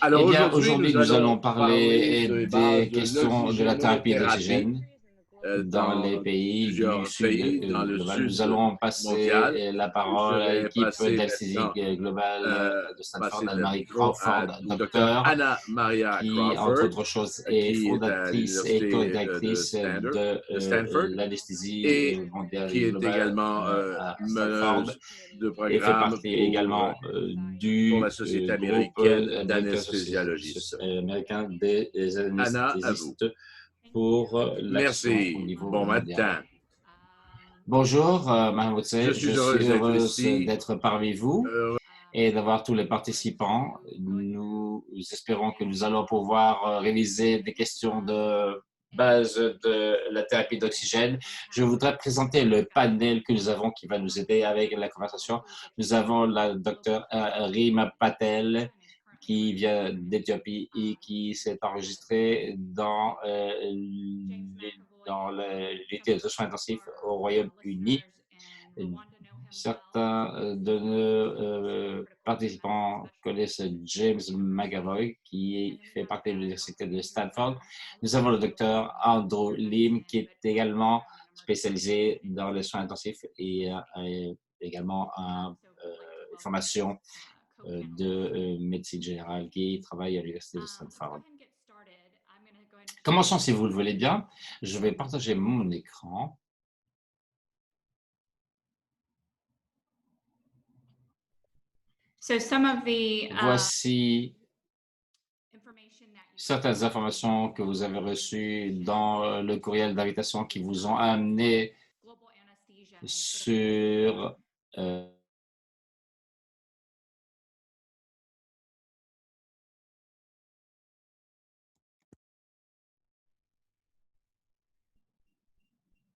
Alors Eh bien, aujourd'hui, aujourd'hui, nous nous allons allons parler parler des bases des de questions de la thérapie l'oxygénothérapie d'oxygène dans les dans pays du plusieurs sud pays dans le global. Nous sud allons passer mondial. la Je parole à vais l'équipe passer d'anesthésie maintenant, globale de Stanford, passer le Anne-Marie micro à Crawford, Dr. docteur, Anna Maria qui, entre Crawford, autres choses, est qui est à fondatrice et l'université co-directrice de de Stanford l'anesthésie et mondiale qui et est globale également à Stanford meneuse de et fait programme partie également pour la du Société groupe américaine américain, d'anesthésiologistes. américain des Anna, à vous. anesthésistes pour l'action au Merci. niveau Bon mondial. matin. Bonjour, Madame Je Wotze, je suis suis heureuse d'être heureuse ici. d'être parmi vous Heureux. et d'avoir tous les participants. Nous espérons que nous allons pouvoir réviser des questions de base de la thérapie d'oxygène. Je voudrais présenter le panel que nous avons qui va nous aider avec la conversation. Nous avons la docteure Rima Patel qui vient d'Éthiopie et qui s'est enregistrée dans l'unité de soins intensifs au Royaume-Uni. Certains de nos participants connaissent James McAvoy, qui fait partie de l'université de Stanford. Nous avons le docteur Andrew Lim, qui est également spécialisé dans les soins intensifs et également une formation de médecine générale qui travaille à l'université de Stanford. Commençons si vous le voulez bien. Je vais partager mon écran. Voici certaines informations que vous avez reçues dans le courriel d'invitation qui vous ont amené sur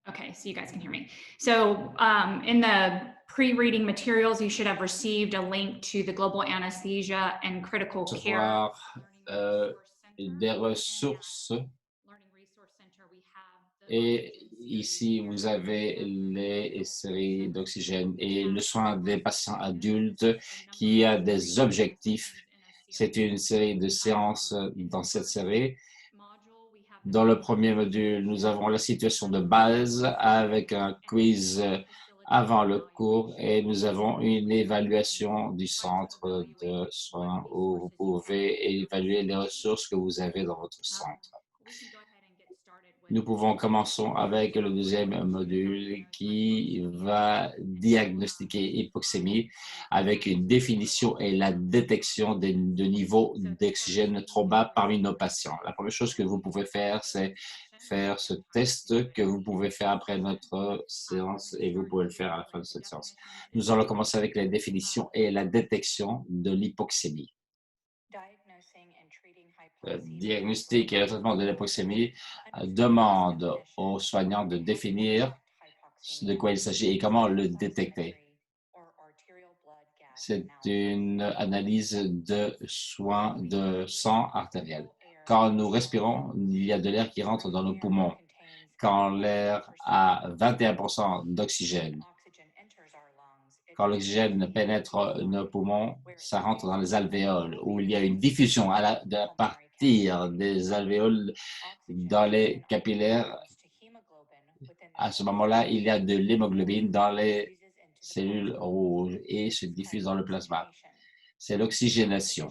Okay, so you guys can hear me. So in the pre-reading materials, you should have received a link to the Global Anesthesia and Critical Care des ressources. Et ici, vous avez les séries d'oxygène et le soin des patients adultes qui a des objectifs. C'est une série de séances dans cette série. Dans le premier module, nous avons la situation de base avec un quiz avant le cours et nous avons une évaluation du centre de soins où vous pouvez évaluer les ressources que vous avez dans votre centre. Nous pouvons commencer avec le deuxième module qui va diagnostiquer hypoxémie avec une définition et la détection de niveaux d'oxygène trop bas parmi nos patients. La première chose que vous pouvez faire, c'est faire ce test que vous pouvez faire après notre séance et vous pouvez le faire à la fin de cette séance. Nous allons commencer avec la définition et la détection de l'hypoxémie. Le diagnostic et le traitement de l'hypoxémie demande aux soignants de définir de quoi il s'agit et comment le détecter. C'est une analyse de soins de sang artériel. Quand nous respirons, il y a de l'air qui rentre dans nos poumons. Quand l'air a 21% d'oxygène, quand l'oxygène pénètre nos poumons, ça rentre dans les alvéoles où il y a une diffusion de la partir des alvéoles dans les capillaires. À ce moment-là, il y a de l'hémoglobine dans les cellules rouges et se diffuse dans le plasma. C'est l'oxygénation.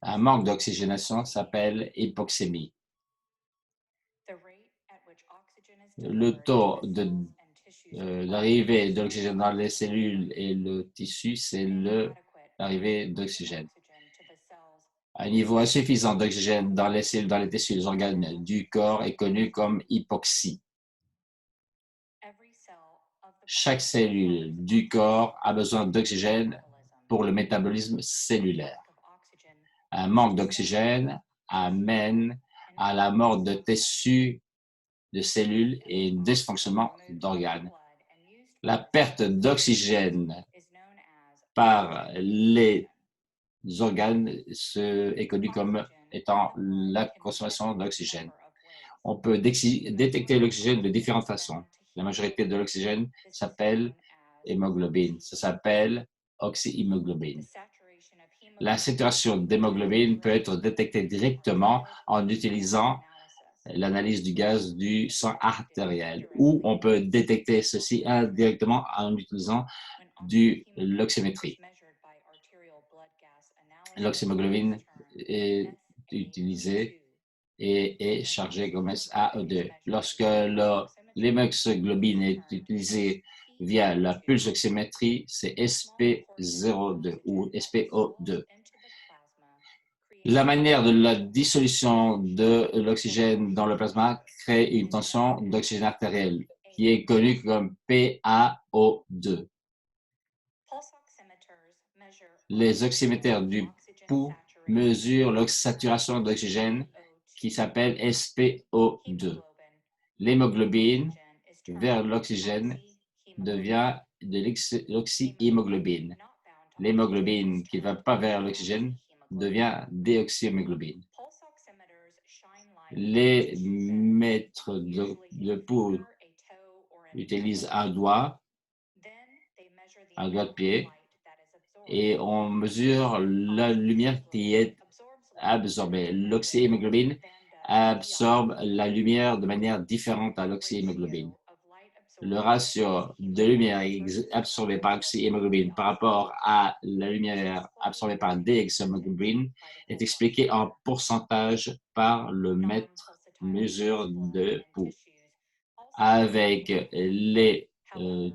Un manque d'oxygénation s'appelle hypoxémie. Le taux d'arrivée de l'oxygène dans les cellules et le tissu, c'est l'arrivée d'oxygène. Un niveau insuffisant d'oxygène dans les cellules, dans les tissus, les organes du corps est connu comme hypoxie. Chaque cellule du corps a besoin d'oxygène pour le métabolisme cellulaire. Un manque d'oxygène amène à la mort de tissus, de cellules et dysfonctionnement d'organes. La perte d'oxygène par les organes est connue comme étant la consommation d'oxygène. On peut détecter l'oxygène de différentes façons. La majorité de l'oxygène s'appelle hémoglobine. Ça s'appelle oxyhémoglobine. La saturation d'hémoglobine peut être détectée directement en utilisant l'analyse du gaz du sang artériel, ou on peut détecter ceci indirectement en utilisant de l'oxymétrie. L'oxyhémoglobine est utilisée et est chargée comme SaO2. Lorsque l'hémoglobine est utilisée via la pulse oxymétrie, c'est SP02 ou SPO2. La manière de la dissolution de l'oxygène dans le plasma crée une tension d'oxygène artériel qui est connue comme PaO2. Les oxymétères du pouls mesurent la saturation d'oxygène qui s'appelle SPO2. L'hémoglobine vers l'oxygène devient de l'oxyhémoglobine. L'hémoglobine qui ne va pas vers l'oxygène devient déoxyhémoglobine. Les mètres de pouls utilisent un doigt de pied, et on mesure la lumière qui est absorbée. L'oxyhémoglobine absorbe la lumière de manière différente à l'oxyhémoglobine. Le ratio de lumière absorbée par l'oxyhémoglobine par rapport à la lumière absorbée par déoxyhémoglobine est expliqué en pourcentage par le mètre mesure de pouls. Avec les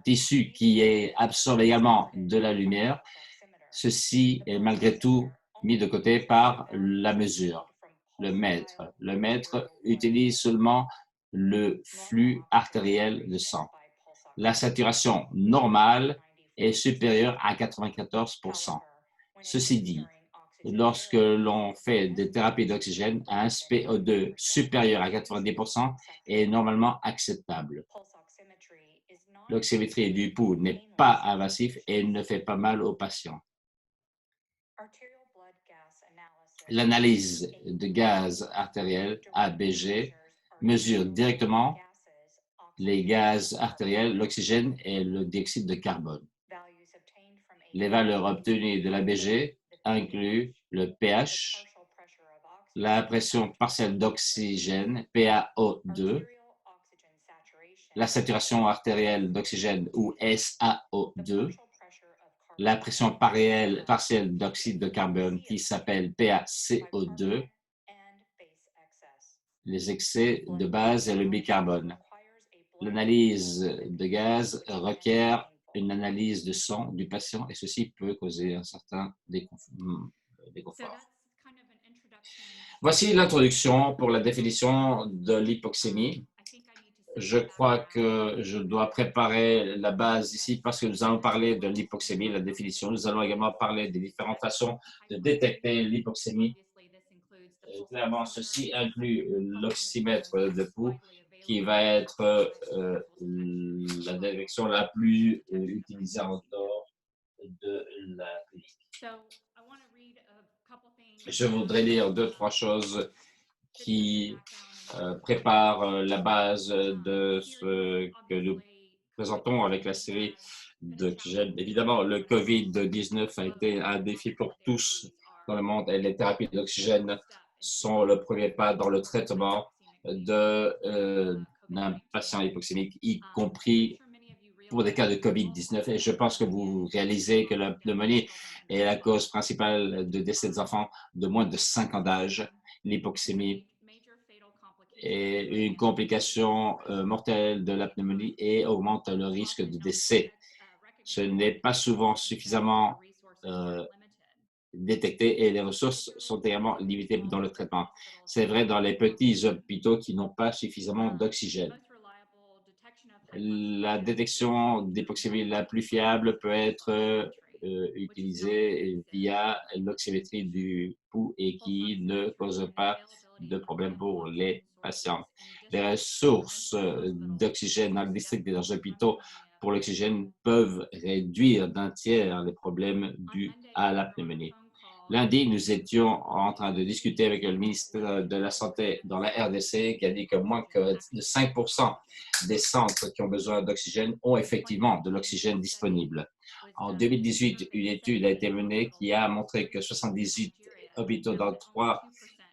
tissus qui absorbent également de la lumière, ceci est malgré tout mis de côté par la mesure. Le mètre utilise seulement le flux artériel de sang. La saturation normale est supérieure à 94%. Ceci dit, lorsque l'on fait des thérapies d'oxygène, un SPO2 supérieur à 90% est normalement acceptable. L'oxymétrie du pouls n'est pas invasif et ne fait pas mal aux patients. L'analyse de gaz artériel, ABG, mesure directement les gaz artériels, l'oxygène et le dioxyde de carbone. Les valeurs obtenues de l'ABG incluent le pH, la pression partielle d'oxygène, PaO2, la saturation artérielle d'oxygène ou SaO2, la pression partielle d'oxyde de carbone qui s'appelle PaCO2, les excès de base et le bicarbone. L'analyse de gaz requiert une analyse de sang du patient et ceci peut causer un certain déconfort. Voici l'introduction pour la définition de l'hypoxémie. Je crois que je dois préparer la base ici parce que nous allons parler de l'hypoxémie, la définition. Nous allons également parler des différentes façons de détecter l'hypoxémie. Clairement, ceci inclut l'oxymètre de pouls qui va être la détection la plus utilisée en dehors de la clinique. Je voudrais lire 2-3 choses qui préparent la base de ce que nous présentons avec la série d'oxygène. Évidemment, le COVID-19 a été un défi pour tous dans le monde et les thérapies d'oxygène sont le premier pas dans le traitement d'un patient hypoxémique, y compris pour des cas de COVID-19. Et je pense que vous réalisez que la pneumonie est la cause principale de décès des enfants de moins de 5 ans d'âge. L'hypoxémie est une complication mortelle de la pneumonie et augmente le risque de décès. Ce n'est pas souvent suffisamment détecté et les ressources sont également limitées dans le traitement. C'est vrai dans les petits hôpitaux qui n'ont pas suffisamment d'oxygène. La détection d'hypoxémie la plus fiable peut être utilisée via l'oxymétrie du pouls et qui ne cause pas de problème pour les patients. Les ressources d'oxygène dans le district des hôpitaux pour l'oxygène peuvent réduire d'un tiers les problèmes dus à la pneumonie. Lundi, nous étions en train de discuter avec le ministre de la Santé dans la RDC qui a dit que moins que de 5% des centres qui ont besoin d'oxygène ont effectivement de l'oxygène disponible. En 2018, une étude a été menée qui a montré que 78 hôpitaux dans 3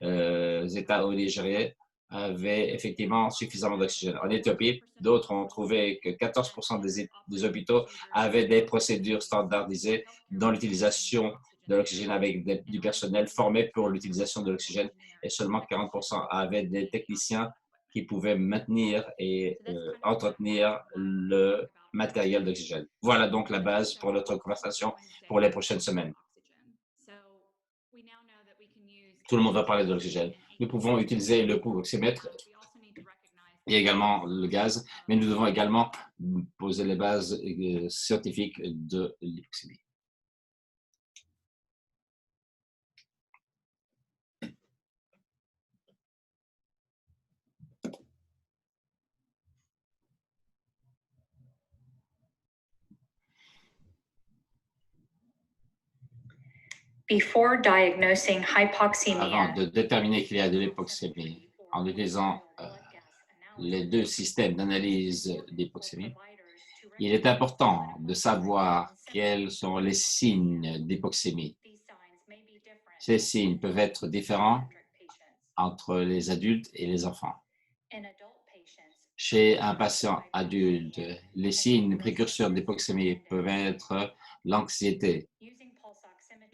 États au Nigeria avaient effectivement suffisamment d'oxygène. En Éthiopie, d'autres ont trouvé que 14% des hôpitaux avaient des procédures standardisées dans l'utilisation de l'oxygène avec du personnel formé pour l'utilisation de l'oxygène et seulement 40% avaient des techniciens qui pouvaient maintenir et entretenir le matériel d'oxygène. Voilà donc la base pour notre conversation pour les prochaines semaines. Tout le monde va parler de l'oxygène. Nous pouvons utiliser le oxymètre et également le gaz, mais nous devons également poser les bases scientifiques de l'hypoxémie. Before diagnosing Avant hypoxemia, de déterminer qu'il y a de l'hypoxémie, en utilisant les deux systèmes d'analyse d'hypoxémie, il est important de savoir quels sont les signes d'hypoxémie. Ces signes peuvent être différents entre les adultes et les enfants. Chez un patient adulte, les signes précurseurs d'hypoxémie peuvent être l'anxiété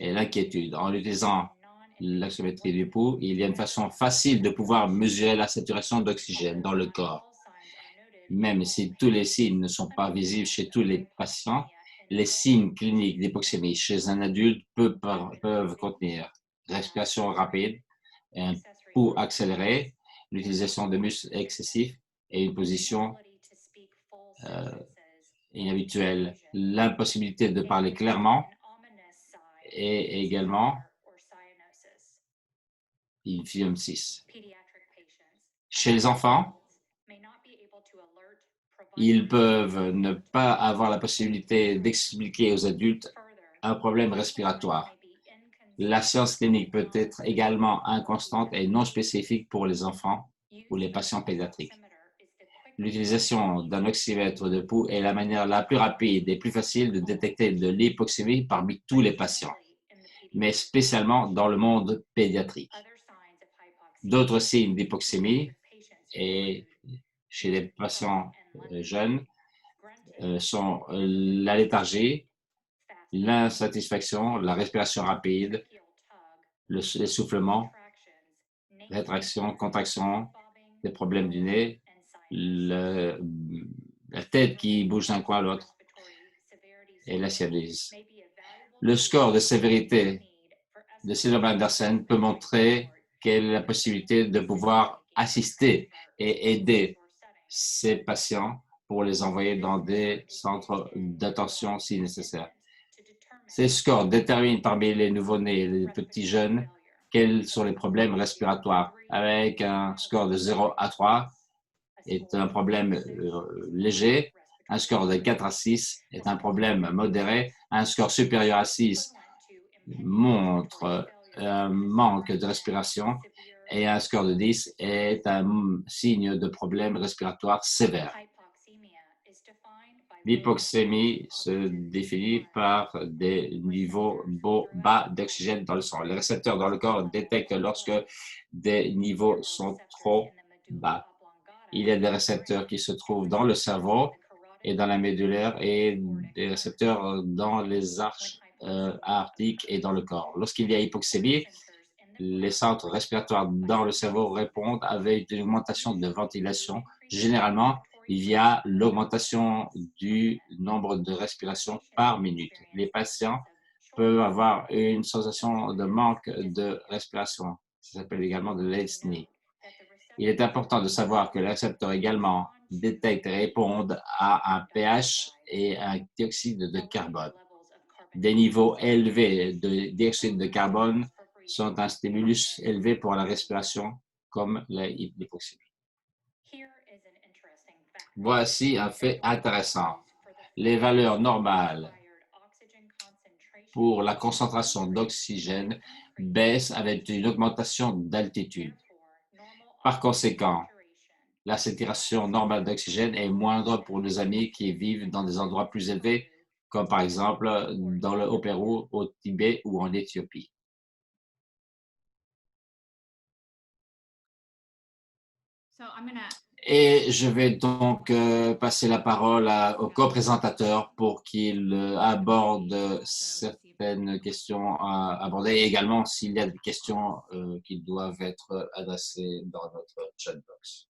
et l'inquiétude. En utilisant l'oxymétrie du pouls, il y a une façon facile de pouvoir mesurer la saturation d'oxygène dans le corps. Même si tous les signes ne sont pas visibles chez tous les patients, les signes cliniques d'hypoxémie chez un adulte peuvent contenir respiration rapide, un pouls accéléré, l'utilisation de muscles excessifs et une position inhabituelle, l'impossibilité de parler clairement et également une physium 6. Chez les enfants, ils peuvent ne pas avoir la possibilité d'expliquer aux adultes un problème respiratoire. La science clinique peut être également inconstante et non spécifique pour les enfants ou les patients pédiatriques. L'utilisation d'un oxymètre de pouls est la manière la plus rapide et plus facile de détecter de l'hypoxémie parmi tous les patients, mais spécialement dans le monde pédiatrique. D'autres signes d'hypoxémie et chez les patients jeunes sont la léthargie, l'insatisfaction, la respiration rapide, l'essoufflement, rétraction, contraction, des problèmes du nez, la tête qui bouge d'un coin à l'autre et la sciatique. Le score de sévérité de syndrome Andersen peut montrer quelle est la possibilité de pouvoir assister et aider ces patients pour les envoyer dans des centres d'attention si nécessaire. Ces scores déterminent parmi les nouveau-nés et les petits jeunes quels sont les problèmes respiratoires. Avec un score de 0 à 3 est un problème léger, un score de 4 à 6 est un problème modéré, un score supérieur à 6 montre un manque de respiration et un score de 10 est un signe de problème respiratoire sévère. L'hypoxémie se définit par des niveaux bas d'oxygène dans le sang. Les récepteurs dans le corps détectent lorsque des niveaux sont trop bas. Il y a des récepteurs qui se trouvent dans le cerveau et dans la médulaire et des récepteurs dans les arches aortiques et dans le corps. Lorsqu'il y a hypoxémie, les centres respiratoires dans le cerveau répondent avec une augmentation de ventilation, généralement via l'augmentation du nombre de respirations par minute. Les patients peuvent avoir une sensation de manque de respiration. Ça s'appelle également de l'apnée. Il est important de savoir que les récepteurs également détectent et répondent à un pH et un dioxyde de carbone. Des niveaux élevés de dioxyde de carbone sont un stimulus élevé pour la respiration, comme l'hypoxémie. Voici un fait intéressant. Les valeurs normales pour la concentration d'oxygène baisse avec une augmentation d'altitude. Par conséquent, la saturation normale d'oxygène est moindre pour nos amis qui vivent dans des endroits plus élevés, comme par exemple dans le Haut-Pérou, au Tibet ou en Éthiopie. Et je vais donc passer la parole au co-présentateur pour qu'il aborde certaines questions à aborder et également s'il y a des questions qui doivent être adressées dans notre chat box.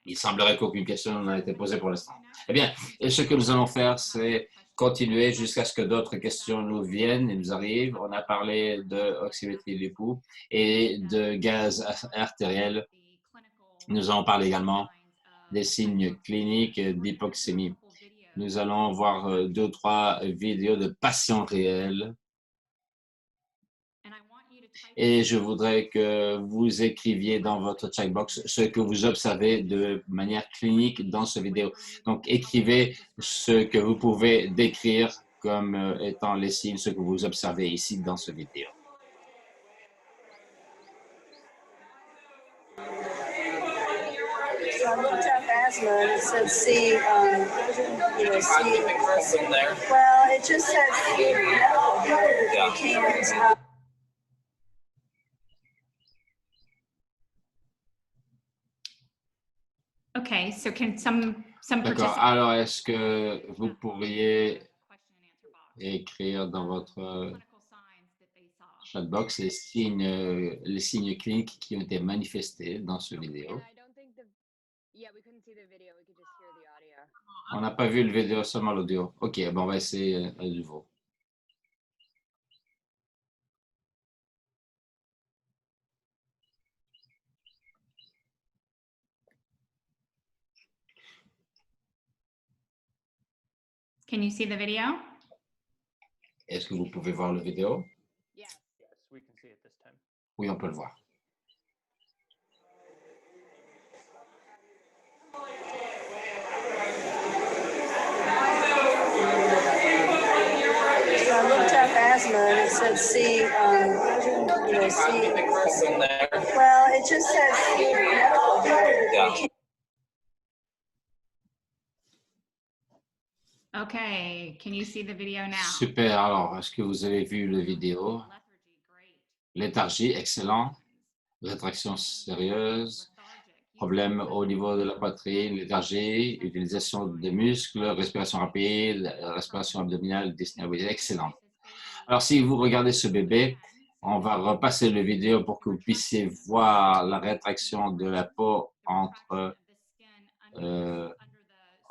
Il semblerait qu'aucune question n'a été posée pour l'instant. Eh bien, ce que nous allons faire, c'est continuer jusqu'à ce que d'autres questions nous viennent et nous arrivent. On a parlé d'oxymétrie du pouls et de gaz artériel. Nous allons parler également des signes cliniques d'hypoxémie. Nous allons voir 2 ou 3 vidéos de patients réels. Et je voudrais que vous écriviez dans votre checkbox ce que vous observez de manière clinique dans ce vidéo. Donc, écrivez ce que vous pouvez décrire comme étant les signes, ce que vous observez ici dans ce vidéo. So I looked up asthma and it said C, well, it just said no, you can't. Okay, so can some D'accord. Alors, est-ce que vous pourriez écrire dans votre chatbox les signes cliniques qui ont été manifestés dans ce vidéo? On n'a pas vu le vidéo, seulement l'audio. OK, bon, on va essayer à nouveau. Can you see the video? Est-ce que vous pouvez voir le vidéo? Oui, on peut le voir. I looked up asthma and it said C, C. Well, it just said no, you can't. Okay, can you see the video now? Super. Alors, est-ce que vous avez vu le vidéo? Léthargie, excellent. Rétraction sérieuse. Problème au niveau de la poitrine, léthargie, utilisation de muscles, respiration rapide, respiration abdominale, dyspnée, excellent. Alors, si vous regardez ce bébé, on va repasser le vidéo pour que vous puissiez voir la rétraction de la peau entre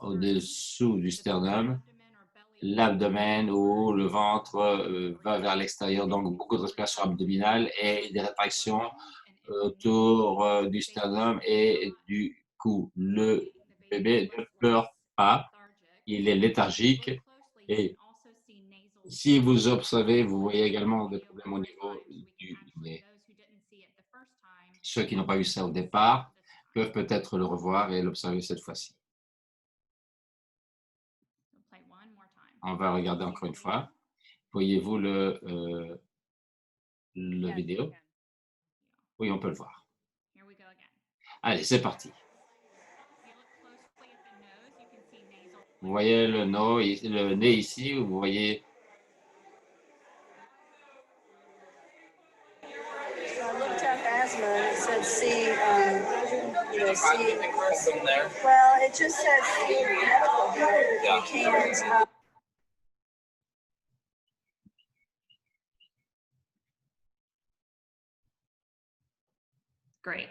au-dessous du sternum, l'abdomen ou le ventre va vers l'extérieur, donc beaucoup de respiration abdominale et des rétractions autour du sternum et du cou. Le bébé ne pleure pas, il est léthargique et si vous observez, vous voyez également des problèmes au niveau du nez. Ceux qui n'ont pas vu ça au départ peuvent peut-être le revoir et l'observer cette fois-ci. On va regarder encore une fois. Voyez-vous le vidéo? Oui, on peut le voir. Allez, c'est parti. Vous voyez le nez ici, vous voyez. I looked up asthma and it said C, C. Well, it just said no, you can't. Great.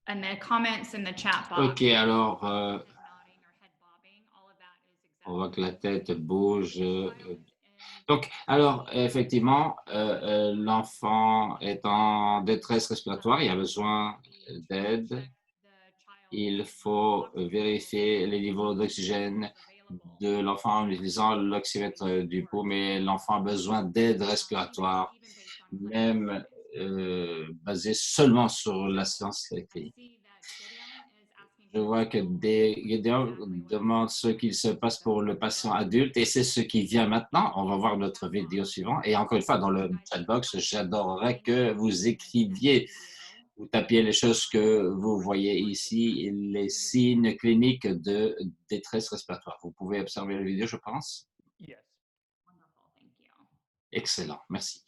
And the comments in the chat box. OK, alors, on voit que la tête bouge. Donc, alors, effectivement, l'enfant est en détresse respiratoire, il a besoin d'aide. Il faut vérifier les niveaux d'oxygène de l'enfant en utilisant l'oxymètre du pouls, mais l'enfant a besoin d'aide respiratoire, même basée seulement sur la science clinique. Je vois que Gideon demande ce qu'il se passe pour le patient adulte et c'est ce qui vient maintenant. On va voir notre vidéo suivante. Et encore une fois, dans le chat box, j'adorerais que vous écriviez, vous tapiez les choses que vous voyez ici, les signes cliniques de détresse respiratoire. Vous pouvez observer la vidéo, je pense. Wonderful, thank you. Excellent, merci.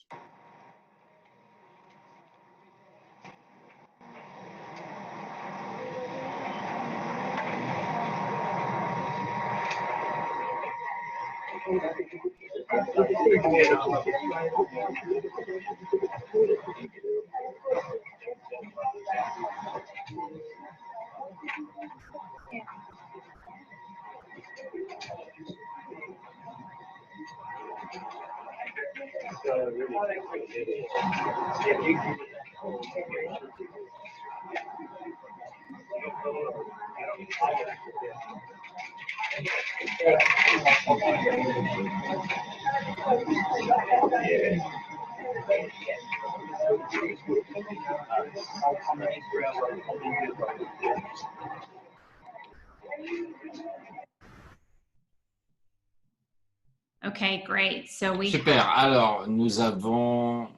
Okay, great. So we Super. Alors, nous avons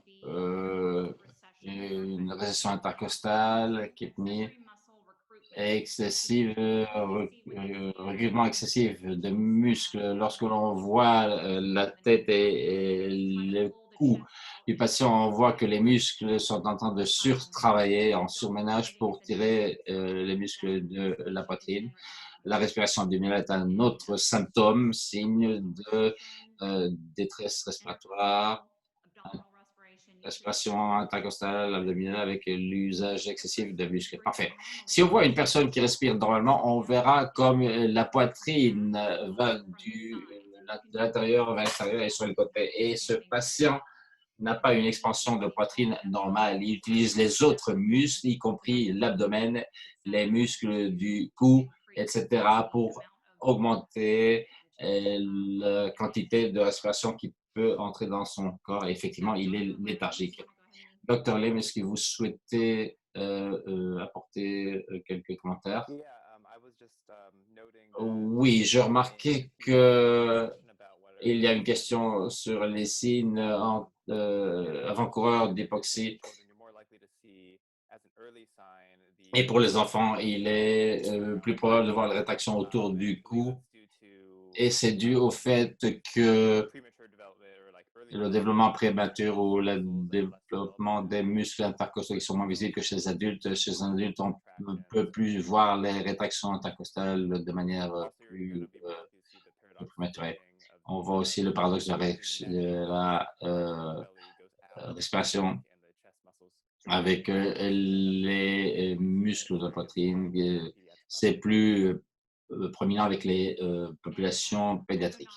une récession intercostale, kidney, excessive, recrutement excessif de muscles. Lorsque l'on voit la tête et le cou du patient, on voit que les muscles sont en train de surtravailler en surménage pour tirer les muscles de la poitrine. La respiration abdominale est un autre symptôme, signe de détresse respiratoire, respiration intercostale, abdominale avec l'usage excessif de muscles. Parfait. Si on voit une personne qui respire normalement, on verra comme la poitrine va de l'intérieur vers l'extérieur et sur les côtés. Et ce patient n'a pas une expansion de poitrine normale. Il utilise les autres muscles, y compris l'abdomen, les muscles du cou, etc., pour augmenter la quantité de respiration qui peut entrer dans son corps. Et effectivement, il est léthargique. Dr. Lim, est-ce que vous souhaitez apporter quelques commentaires? Oui, je remarquais qu'il y a une question sur les signes avant-coureurs d'hypoxie. Et pour les enfants, il est plus probable de voir la rétraction autour du cou. Et c'est dû au fait que le développement prématuré ou le développement des muscles intercostaux qui sont moins visibles que chez les adultes. Chez les adultes, on ne peut plus voir les rétractions intercostales de manière plus prématurée. On voit aussi le paradoxe de la respiration avec les muscles de la poitrine. C'est plus prominent avec les populations pédiatriques.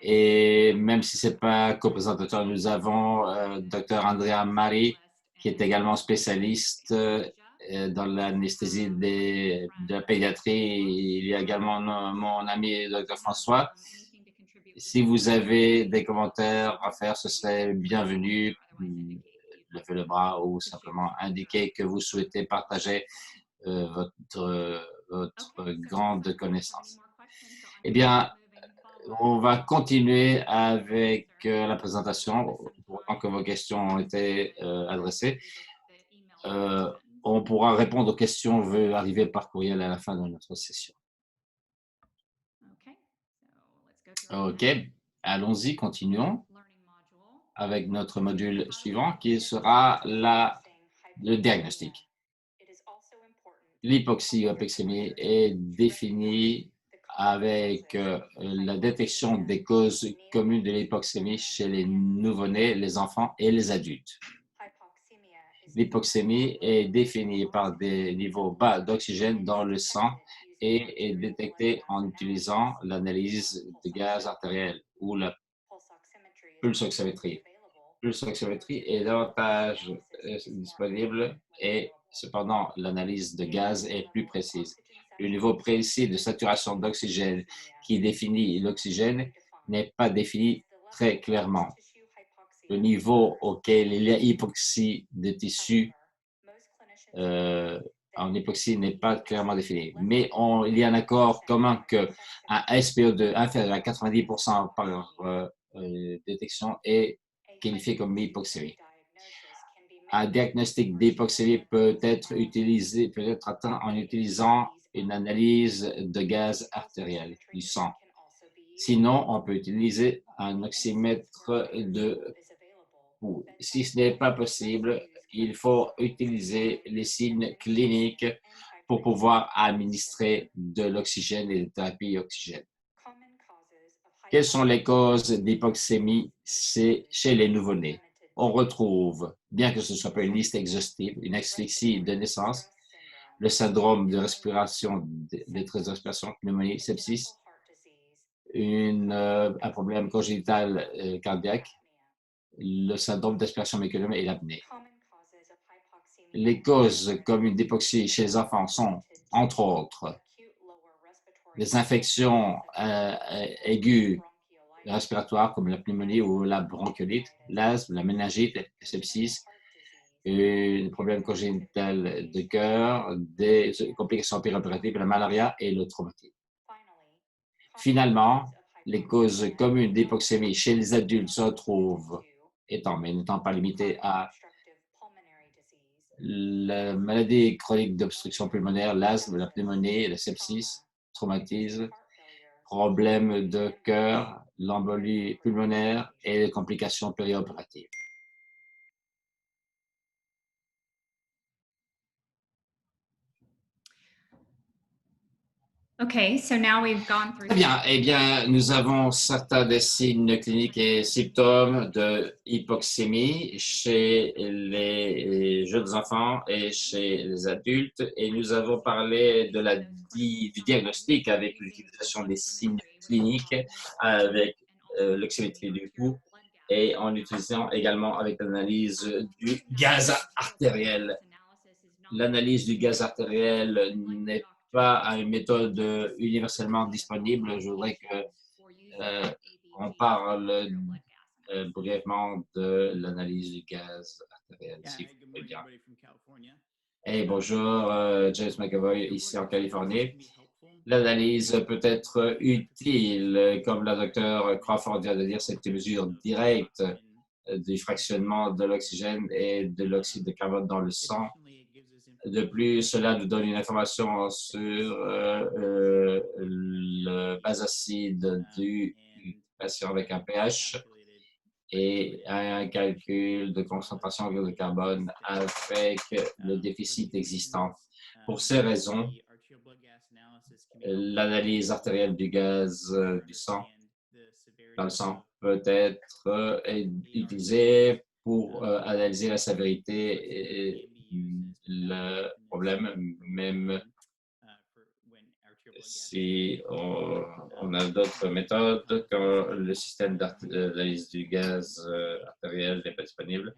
Et même si ce n'est pas co-présentateur, nous avons Dr. Andrea Mari, qui est également spécialiste dans l'anesthésie de la pédiatrie. Il y a également mon ami Dr. François. Si vous avez des commentaires à faire, ce serait bienvenu. Levez le bras ou simplement indiquer que vous souhaitez partager votre grande connaissance. Eh bien, on va continuer avec la présentation, pour que vos questions ont été adressées. On pourra répondre aux questions arriver par courriel à la fin de notre session. OK, allons-y, continuons avec notre module suivant qui sera le diagnostic. L'hypoxie ou hypoxémie est définie avec la détection des causes communes de l'hypoxémie chez les nouveau-nés, les enfants et les adultes. L'hypoxémie est définie par des niveaux bas d'oxygène dans le sang et est détectée en utilisant l'analyse de gaz artériel ou la pulsoxymétrie. Pulsoxymétrie est davantage disponible et cependant l'analyse de gaz est plus précise. Le niveau précis de saturation d'oxygène qui définit l'oxygène n'est pas défini très clairement. Le niveau auquel il y a hypoxie de tissu en hypoxie n'est pas clairement défini. Mais il y a un accord commun qu'un SPO2 inférieur à 90% par détection est qualifié comme hypoxémie. Un diagnostic d'hypoxémie peut être atteint en utilisant une analyse de gaz artériel du sang. Sinon, on peut utiliser un oxymètre de pouls. Si ce n'est pas possible, il faut utiliser les signes cliniques pour pouvoir administrer de l'oxygène et de thérapie oxygène. Quelles sont les causes d'hypoxémie chez les nouveau-nés? On retrouve, bien que ce ne soit pas une liste exhaustive, une asphyxie de naissance, le syndrome de respiration, détresse de respiration, pneumonie, sepsis, un problème congénital cardiaque, le syndrome d'aspiration mécanique et l'apnée. Les causes communes d'hypoxie chez les enfants sont, entre autres, les infections aiguës respiratoires comme la pneumonie ou la bronchiolite, l'asthme, la méningite, la sepsis, un problème congénital de cœur, des complications périopératives, la malaria et le traumatisme. Finalement, les causes communes d'hypoxémie chez les adultes se retrouvent, mais n'étant pas limitées à la maladie chronique d'obstruction pulmonaire, l'asthme, la pneumonie, la sepsis, traumatisme, problèmes de cœur, l'embolie pulmonaire et les complications périopératives. Okay, so now we've gone through. Très bien. Eh bien, nous avons certains des signes cliniques et symptômes de hypoxémie chez les jeunes enfants et chez les adultes. Et nous avons parlé de du diagnostic avec l'utilisation des signes cliniques, avec l'oxymétrie du pouls et en utilisant également avec l'analyse du gaz artériel. L'analyse du gaz artériel n'est pas une méthode universellement disponible. Je voudrais qu'on parle brièvement de l'analyse du gaz artériel, si vous voulez bien. Hey, bonjour, James McAvoy, ici en Californie. L'analyse peut être utile, comme la docteure Crawford vient de dire, c'est une mesure directe du fractionnement de l'oxygène et de l'oxyde de carbone dans le sang. De plus, cela nous donne une information sur le base acide du patient avec un pH et un calcul de concentration de carbone avec le déficit existant. Pour ces raisons, l'analyse artérielle du gaz du sang dans le sang peut être utilisée pour analyser la sévérité et le problème, même si on a d'autres méthodes quand le système d'analyse du gaz artériel n'est pas disponible.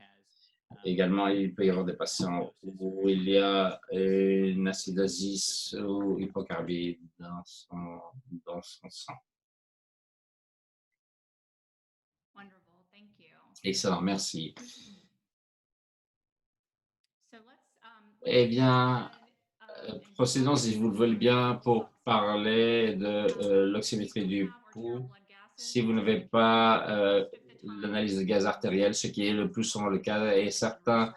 Également, il peut y avoir des patients où il y a une acidosis ou hypocarbie dans son sang. Excellent, merci. Eh bien, procédons, si vous le voulez bien, pour parler de l'oxymétrie du pouls. Si vous n'avez pas l'analyse de gaz artériel, ce qui est le plus souvent le cas, et certains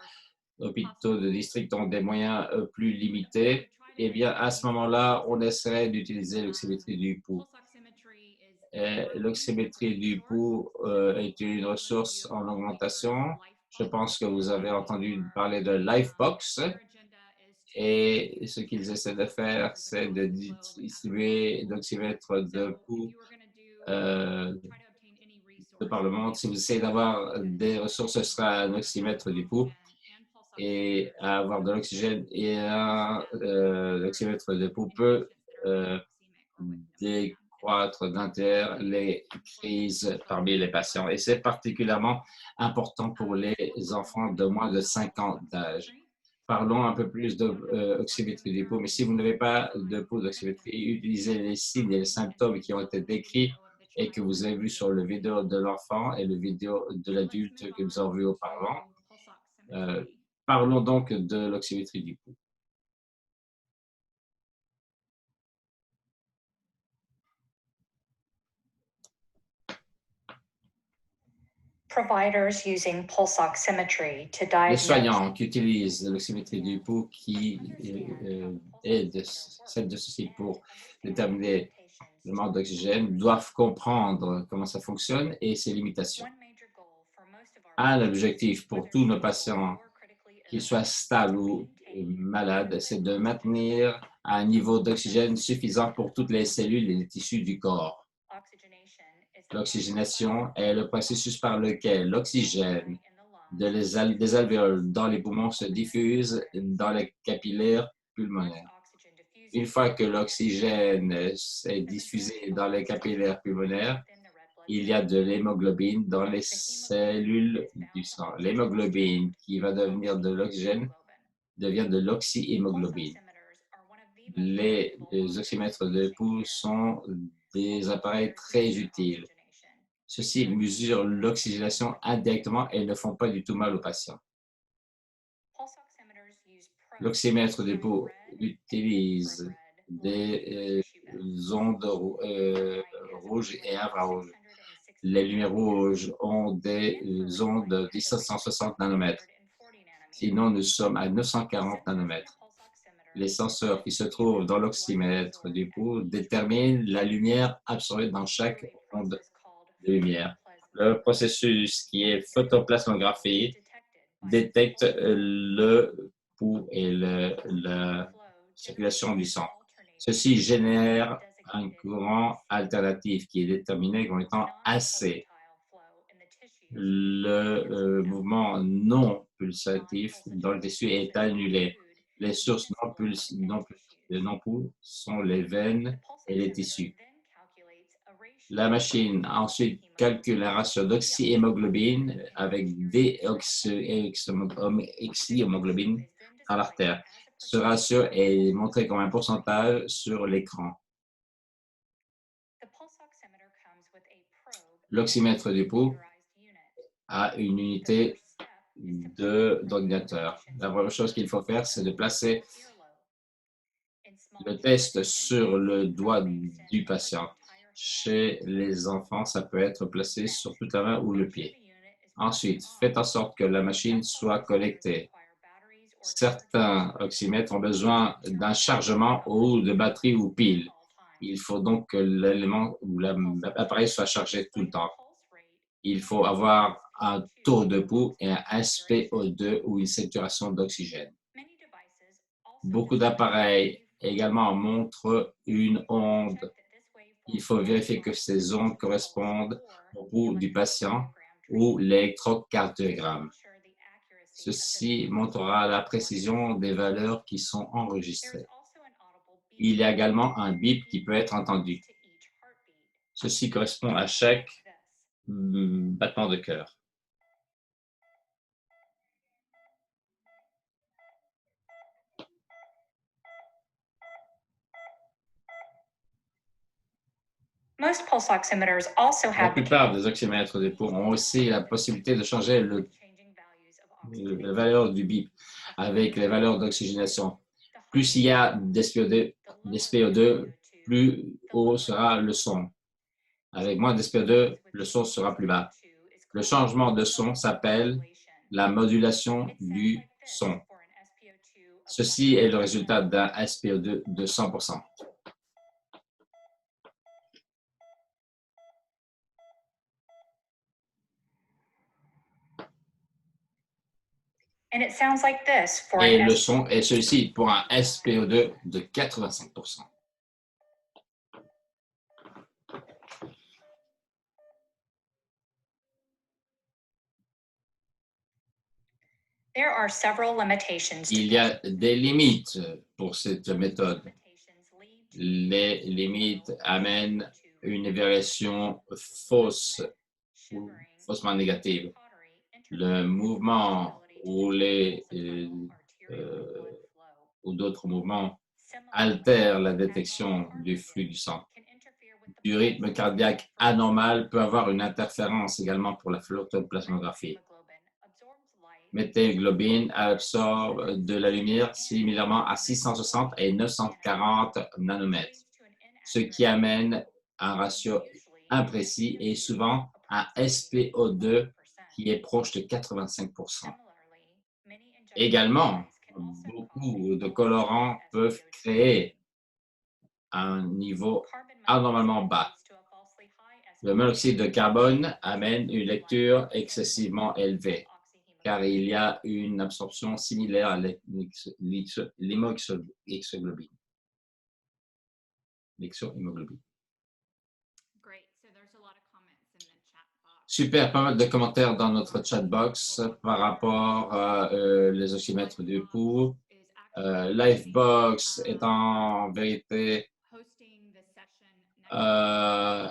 hôpitaux de district ont des moyens plus limités, eh bien, à ce moment-là, on essaierait d'utiliser l'oxymétrie du pouls. L'oxymétrie du pouls est une ressource en augmentation. Je pense que vous avez entendu parler de Lifebox. Et ce qu'ils essaient de faire, c'est de distribuer d'oxymètres de pouls de par le monde. Si vous essayez d'avoir des ressources, ce sera un oxymètre du pouls et avoir de l'oxygène et un oxymètre de pouls peut décroître d'intérêt les crises parmi les patients. Et c'est particulièrement important pour les enfants de moins de 5 ans d'âge. Parlons un peu plus d'oxymétrie du pouls, mais si vous n'avez pas de pouls d'oxymétrie, utilisez les signes et les symptômes qui ont été décrits et que vous avez vus sur le vidéo de l'enfant et le vidéo de l'adulte que nous avons vu auparavant. Parlons donc de l'oxymétrie du pouls. providers using pulse oximetry to Les diagnose soignants qui utilisent l'oxymétrie du pouls qui est celle de ceci pour déterminer le manque d'oxygène doivent comprendre comment ça fonctionne et ses limitations. Un objectif pour tous nos patients, qu'ils soient stables ou malades, c'est de maintenir un niveau d'oxygène suffisant pour toutes les cellules et les tissus du corps. L'oxygénation est le processus par lequel l'oxygène des alvéoles dans les poumons se diffuse dans les capillaires pulmonaires. Une fois que l'oxygène est diffusé dans les capillaires pulmonaires, il y a de l'hémoglobine dans les cellules du sang. L'hémoglobine qui va devenir de l'oxygène devient de l'oxyhémoglobine. Les oxymètres de pouls sont des appareils très utiles. Ceux-ci mesurent l'oxygénation indirectement et ne font pas du tout mal aux patients. L'oxymètre de pouls utilise des ondes rouges et infrarouges. Les lumières rouges ont des ondes de 1760 nanomètres. Sinon, nous sommes à 940 nanomètres. Les senseurs qui se trouvent dans l'oxymètre du pouls déterminent la lumière absorbée dans chaque onde de lumière. Le processus qui est photoplasmographie détecte le pouls et la circulation du sang. Ceci génère un courant alternatif qui est déterminé comme étant AC. Le mouvement non pulsatif dans le tissu est annulé. Les sources non pouls sont les veines et les tissus. La machine ensuite calcule un ratio d'oxyhémoglobine avec déoxyhémoglobine dans l'artère. Ce ratio est montré comme un pourcentage sur l'écran. L'oxymètre du pouls a une unité d'ordinateur. La première chose qu'il faut faire, c'est de placer le test sur le doigt du patient. Chez les enfants, ça peut être placé sur toute la main ou le pied. Ensuite, faites en sorte que la machine soit connectée. Certains oxymètres ont besoin d'un chargement ou de batterie ou pile. Il faut donc que l'élément ou l'appareil soit chargé tout le temps. Il faut avoir un taux de pouls et un SpO2 ou une saturation d'oxygène. Beaucoup d'appareils également montrent une onde. Il faut vérifier que ces ondes correspondent au pouls du patient ou l'électrocardiogramme. Ceci montrera la précision des valeurs qui sont enregistrées. Il y a également un bip qui peut être entendu. Ceci correspond à chaque battement de cœur. Most pulse oximeters also La have the plupart des oxymètres de pouls ont aussi la possibilité de changer la valeur du bip avec les valeurs d'oxygénation. Plus il y a d'SpO2, plus haut sera le son. Avec moins d'SpO2, le son sera plus bas. Le changement de son s'appelle la modulation du son. Ceci est le résultat d'un SpO2 de 100%. And it sounds like this for Et an le son est celui-ci pour un SpO2 de 85%. There are several limitations to Il y a des limites pour cette méthode. Les limites amènent une évaluation fausse ou faussement négative. Le mouvement ou d'autres mouvements altèrent la détection du flux du sang. Du rythme cardiaque anormal peut avoir une interférence également pour la photoplasmographie. Méthaglobine absorbe de la lumière similairement à 660 et 940 nanomètres, ce qui amène un ratio imprécis et souvent un SpO2 qui est proche de 85%. Également, beaucoup de colorants peuvent créer un niveau anormalement bas. Le monoxyde de carbone amène une lecture excessivement élevée, car il y a une absorption similaire à l'hémoglobine. Super, pas mal de commentaires dans notre chat box par rapport à les oxymètres du pouls. Livebox est en vérité en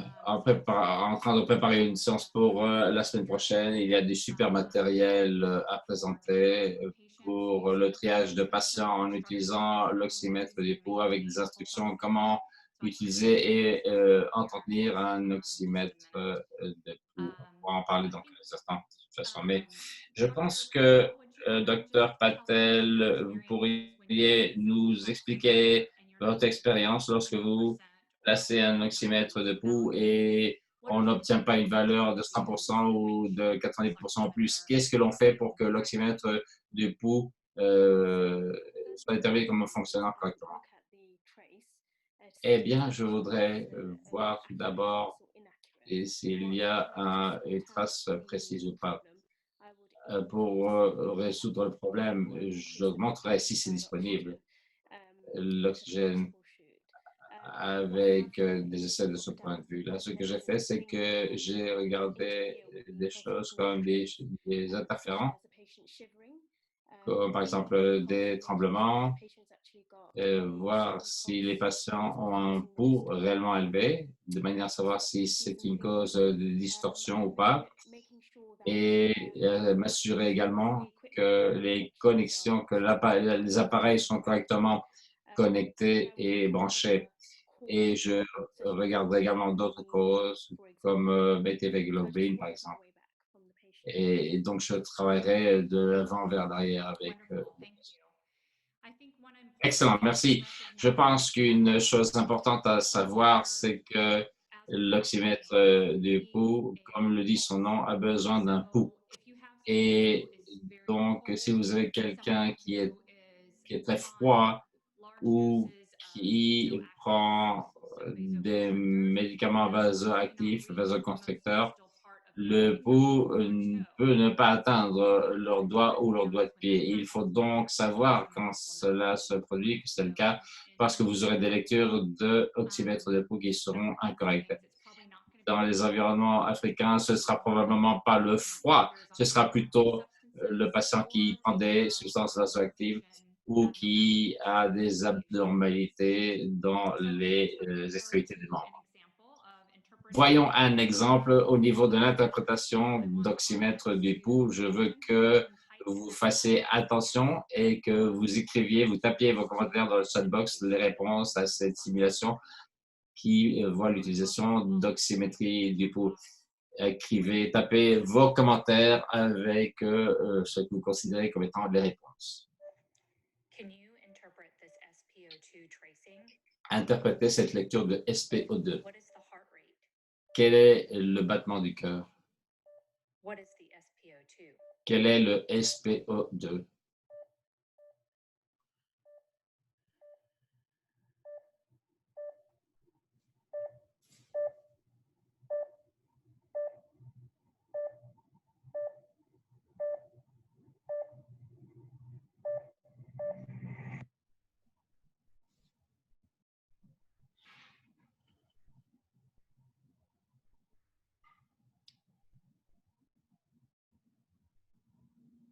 train de préparer une séance pour la semaine prochaine. Il y a du super matériel à présenter pour le triage de patients en utilisant l'oxymètre du pouls avec des instructions comment utiliser et entretenir un oxymètre de pouls. On va en parler dans quelques instants de toute façon. Mais je pense que Dr Patel, vous pourriez nous expliquer votre expérience lorsque vous placez un oxymètre de pouls et on n'obtient pas une valeur de 100% ou de 90% en plus. Qu'est-ce que l'on fait pour que l'oxymètre du pouls soit établi comme fonctionnant correctement? Eh bien, je voudrais voir tout d'abord s'il y a une trace précise ou pas. Pour résoudre le problème, j'augmenterai, si c'est disponible, l'oxygène avec des essais de ce point de vue. Là, ce que j'ai fait, c'est que j'ai regardé des choses comme des interférents, comme par exemple des tremblements, voir si les patients ont un pouls réellement élevé, de manière à savoir si c'est une cause de distorsion ou pas, et m'assurer également que les connexions, que les appareils sont correctement connectés et branchés. Et je regarderai également d'autres causes comme bêta-globine, par exemple. Et donc, je travaillerai de l'avant vers l'arrière avec Excellent, merci. Je pense qu'une chose importante à savoir, c'est que l'oxymètre du pouls, comme le dit son nom, a besoin d'un pouls. Et donc, si vous avez quelqu'un qui est très froid ou qui prend des médicaments vasoactifs, vasoconstricteurs, le pouls peut ne pas atteindre leur doigt ou leur doigt de pied. Il faut donc savoir quand cela se produit que c'est le cas parce que vous aurez des lectures d'oxymètre de pouls qui seront incorrectes. Dans les environnements africains, ce ne sera probablement pas le froid, ce sera plutôt le patient qui prend des substances vasoactives ou qui a des abnormalités dans les extrémités des membres. Voyons un exemple au niveau de l'interprétation d'oxymètre du pouls. Je veux que vous fassiez attention et que vous écriviez, vous tapiez vos commentaires dans le chat box les réponses à cette simulation qui voit l'utilisation d'oxymétrie du pouls. Écrivez, tapez vos commentaires avec ce que vous considérez comme étant les réponses. Interprétez cette lecture de SpO2. Quel est le battement du cœur? Quel est le SpO2?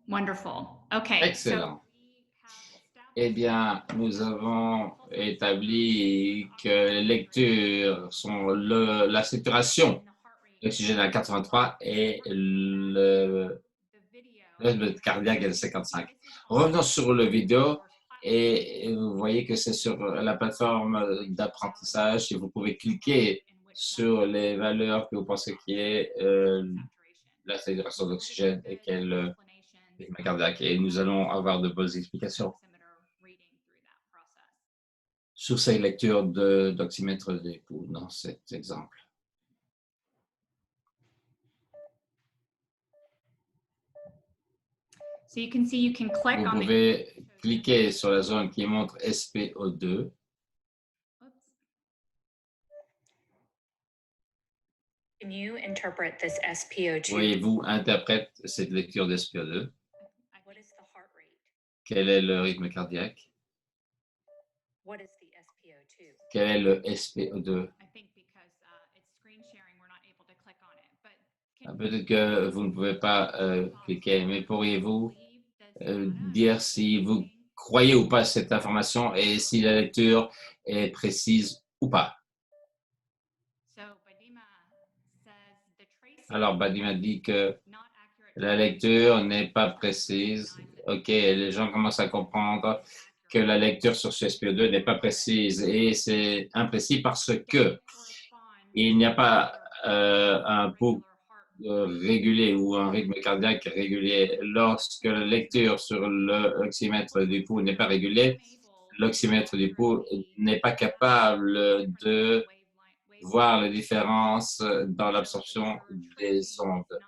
Wonderful. Okay. Excellent. Eh bien, nous avons établi que les lectures sont la saturation d'oxygène à 83 et le rythme cardiaque à 55. Revenons sur le vidéo et vous voyez que c'est sur la plateforme d'apprentissage et vous pouvez cliquer sur les valeurs que vous pensez qu'il y ait la saturation d'oxygène et quel rythme cardiaque. Et nous allons avoir de bonnes explications sur ces lectures d'oxymètre des pouls dans cet exemple. So you can see you can click Vous on the. pouvez cliquer sur la zone qui montre SPO2. Oops. Can you interpret this SPO2? Voyez-vous interprète cette lecture d'SPO2? What is the heart rate? Quel est le rythme cardiaque? What is the SPO2? Quel est le SPO2? I think because it's screen sharing, we're not able to click on it. But can Peut-être que vous ne pouvez pas cliquer, mais pourriez-vous dire si vous croyez ou pas cette information et si la lecture est précise ou pas? So Badima says the tracing Alors, Badima dit que not accurate. la lecture n'est pas précise. OK, les gens commencent à comprendre que la lecture sur ce SPO2 n'est pas précise et c'est imprécis parce que il n'y a pas un pouls régulier ou un rythme cardiaque régulier. Lorsque la lecture sur l'oxymètre du pouls n'est pas régulier, l'oxymètre du pouls n'est pas capable de voir les différences dans l'absorption des ondes.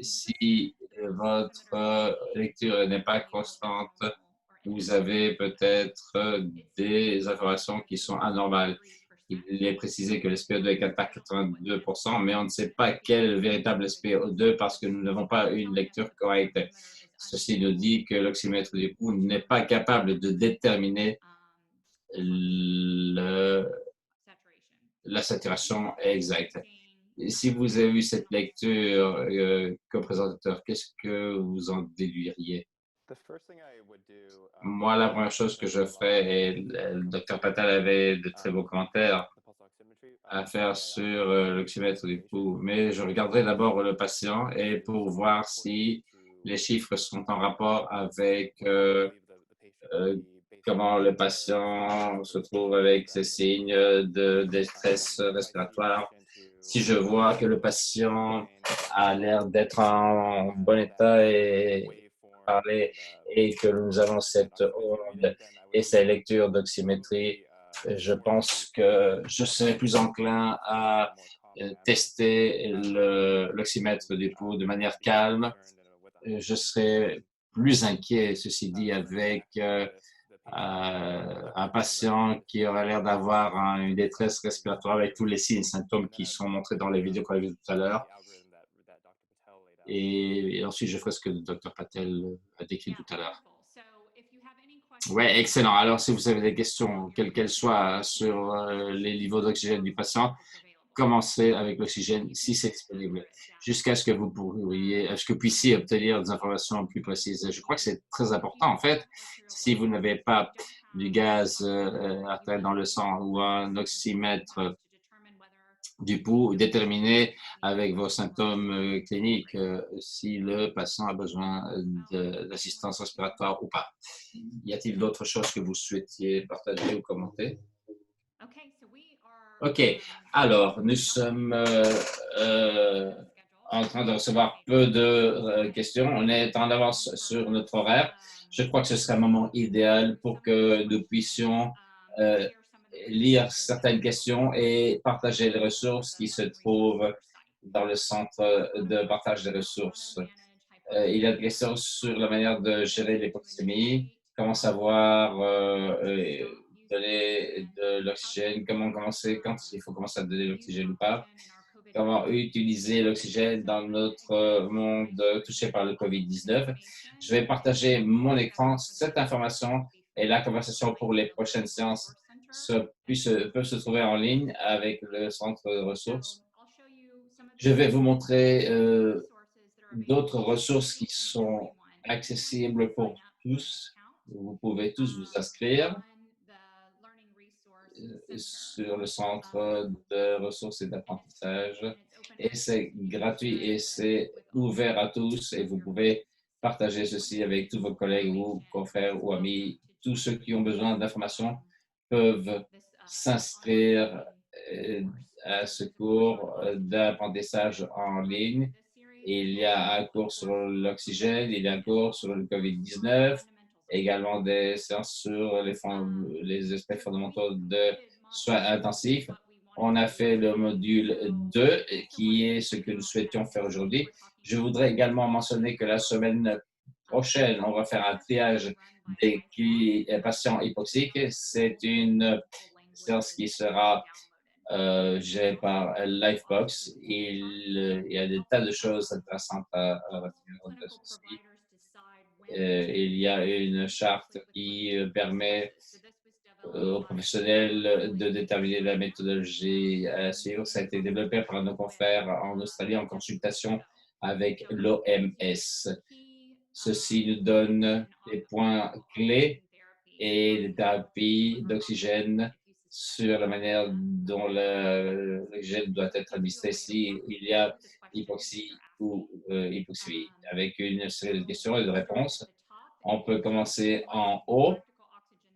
Si votre lecture n'est pas constante, vous avez peut-être des informations qui sont anormales. Il est précisé que l'SPO2 est 82%, mais on ne sait pas quel est le véritable SPO2 parce que nous n'avons pas une lecture correcte. Ceci nous dit que l'oxymètre du pouls n'est pas capable de déterminer la saturation exacte. Et si vous avez vu cette lecture comme présentateur, qu'est-ce que vous en déduiriez? Moi, la première chose que je ferais, et le Dr Patel avait de très beaux commentaires à faire sur l'oxymètre du pouls, mais je regarderai d'abord le patient et pour voir si les chiffres sont en rapport avec comment le patient se trouve avec ces signes de détresse respiratoire. Si je vois que le patient a l'air d'être en bon état et parler et que nous avons cette onde et cette lecture d'oxymétrie, je pense que je serai plus enclin à tester l'oxymètre du pouls de manière calme. Je serai plus inquiet, ceci dit, avec un patient qui aurait l'air d'avoir une détresse respiratoire avec tous les signes et symptômes qui sont montrés dans les vidéos qu'on a vues tout à l'heure. Et ensuite, je ferai ce que le Dr Patel a décrit tout à l'heure. Oui, excellent. Alors, si vous avez des questions, quelles qu'elles soient, sur les niveaux d'oxygène du patient, commencez avec l'oxygène si c'est disponible, jusqu'à ce que vous puissiez obtenir des informations plus précises. Je crois que c'est très important, en fait, si vous n'avez pas du gaz artériel dans le sang ou un oxymètre du pouls, déterminer avec vos symptômes cliniques si le patient a besoin d'assistance respiratoire ou pas. Y a-t-il d'autres choses que vous souhaitiez partager ou commenter? OK. Alors, nous sommes en train de recevoir peu de questions. On est en avance sur notre horaire. Je crois que ce serait un moment idéal pour que nous puissions lire certaines questions et partager les ressources qui se trouvent dans le centre de partage des ressources. Il y a des questions sur la manière de gérer l'hypoxémie, comment savoir donner de l'oxygène, comment commencer, quand il faut commencer à donner l'oxygène ou pas, comment utiliser l'oxygène dans notre monde touché par le COVID-19. Je vais partager mon écran, cette information et la conversation pour les prochaines séances peuvent se trouver en ligne avec le centre de ressources. Je vais vous montrer d'autres ressources qui sont accessibles pour tous. Vous pouvez tous vous inscrire sur le centre de ressources et d'apprentissage. Et c'est gratuit et c'est ouvert à tous et vous pouvez partager ceci avec tous vos collègues ou confrères ou amis. Tous ceux qui ont besoin d'informations peuvent s'inscrire à ce cours d'apprentissage en ligne. Il y a un cours sur l'oxygène, il y a un cours sur le COVID-19, également des séances sur les aspects fondamentaux de soins intensifs. On a fait le module 2, qui est ce que nous souhaitions faire aujourd'hui. Je voudrais également mentionner que la semaine prochaine, on va faire un triage des patients hypoxiques. C'est une séance qui sera gérée par Lifebox. Il y a des tas de choses intéressantes à retenir de ceci. Il y a une charte qui permet aux professionnels de déterminer la méthodologie à suivre. Ça a été développé par nos confrères en Australie en consultation avec l'OMS. Ceci nous donne des points clés et des thérapies d'oxygène sur la manière dont l'oxygène doit être administré s'il y a hypoxie ou hypoxie. Avec une série de questions et de réponses, on peut commencer en haut.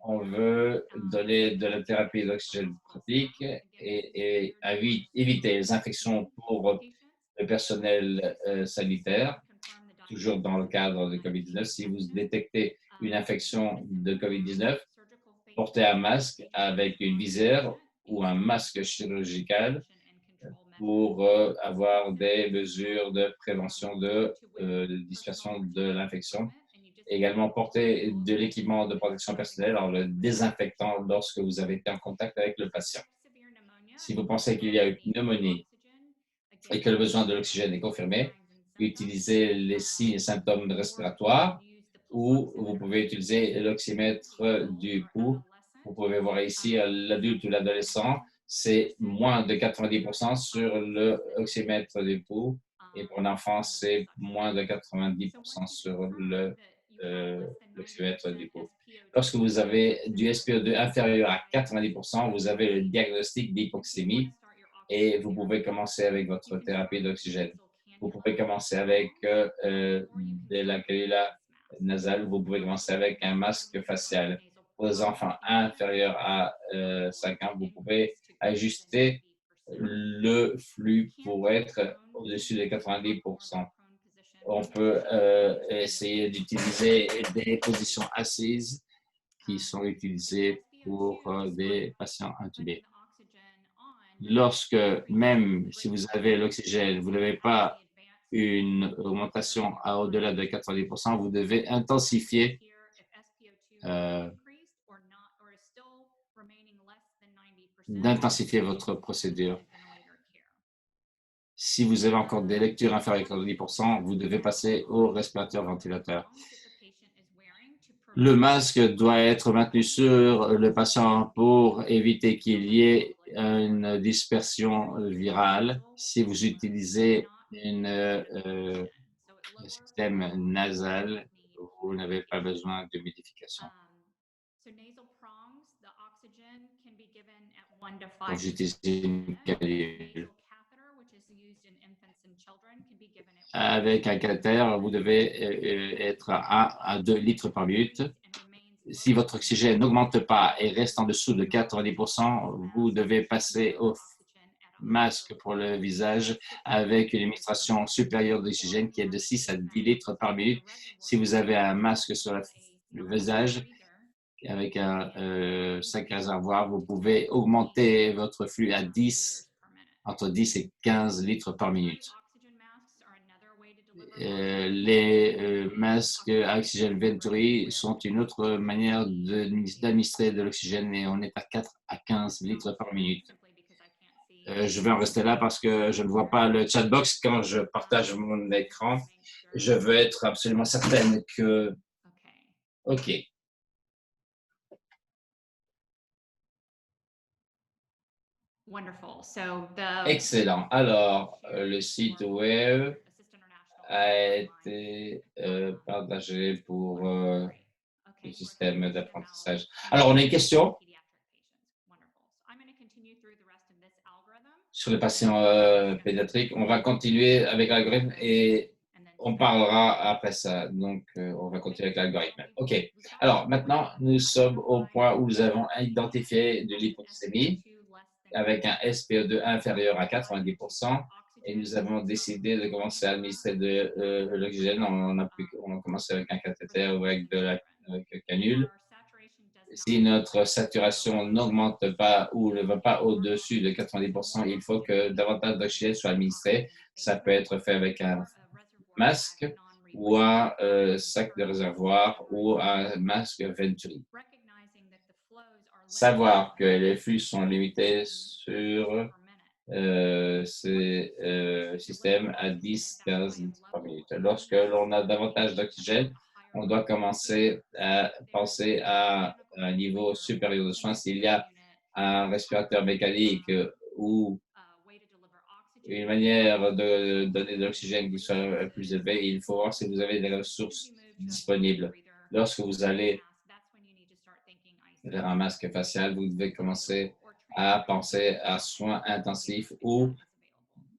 On veut donner de la thérapie d'oxygène pratique et éviter les infections pour le personnel sanitaire, toujours dans le cadre de COVID-19. Si vous détectez une infection de COVID-19, portez un masque avec une visière ou un masque chirurgical pour avoir des mesures de prévention de dispersion de l'infection. Également, porter de l'équipement de protection personnelle en le désinfectant lorsque vous avez été en contact avec le patient. Si vous pensez qu'il y a une pneumonie et que le besoin de l'oxygène est confirmé, utilisez les signes et symptômes respiratoires ou vous pouvez utiliser l'oxymètre du pouls. Vous pouvez voir ici l'adulte ou l'adolescent, c'est moins de 90% sur l'oxymètre du pouls et pour l'enfant, c'est moins de 90% sur l'oxymètre du pouls. Lorsque vous avez du SpO2 inférieur à 90%, vous avez le diagnostic d'hypoxémie et vous pouvez commencer avec votre thérapie d'oxygène. Vous pouvez commencer avec de la canula nasale, vous pouvez commencer avec un masque facial. Pour les enfants inférieurs à 5 ans, vous pouvez ajuster le flux pour être au-dessus de 90%. On peut essayer d'utiliser des positions assises qui sont utilisées pour des patients intubés. Lorsque, même si vous avez l'oxygène, vous n'avez pas une augmentation à au-delà de 90%, vous devez intensifier votre procédure. Si vous avez encore des lectures inférieures à 90%, vous devez passer au respirateur ventilateur. Le masque doit être maintenu sur le patient pour éviter qu'il y ait une dispersion virale. Si vous utilisez un système nasal, vous n'avez pas besoin de humidification. Quand j'utilise une canule. Avec un cathéter, vous devez être à 2 litres par minute. Si votre oxygène n'augmente pas et reste en dessous de 90%, vous devez passer au masque pour le visage avec une administration supérieure d'oxygène qui est de 6 à 10 litres par minute. Si vous avez un masque sur le visage avec un sac réservoir, vous pouvez augmenter votre flux à entre 10 et 15 litres par minute. Les masques à oxygène Venturi sont une autre manière d'administrer de l'oxygène et on est à 4 à 15 litres par minute. Je vais en rester là parce que je ne vois pas le chat box quand je partage mon écran. Je veux être absolument certaine que... OK. Excellent. Alors, le site web a été partagé pour le système d'apprentissage. Alors, on a une question sur les patients pédiatriques. On va continuer avec l'algorithme et on parlera après ça. Donc, on va continuer avec l'algorithme. OK. Alors, maintenant, nous sommes au point où nous avons identifié de l'hypoxémie avec un SpO2 inférieur à 90%. Et nous avons décidé de commencer à administrer de l'oxygène. On a commencé avec un cathéter ou avec canule. Si notre saturation n'augmente pas ou ne va pas au-dessus de 90%, il faut que davantage d'oxygène soit administré. Ça peut être fait avec un masque ou un sac de réservoir ou un masque Venturi. Savoir que les flux sont limités sur ces systèmes à 10-15 litres par minute. Lorsque l'on a davantage d'oxygène, on doit commencer à penser à un niveau supérieur de soins. S'il y a un respirateur mécanique ou une manière de donner de l'oxygène qui soit plus élevée, il faut voir si vous avez des ressources disponibles. Lorsque vous allez vers un masque facial, vous devez commencer à penser à soins intensifs ou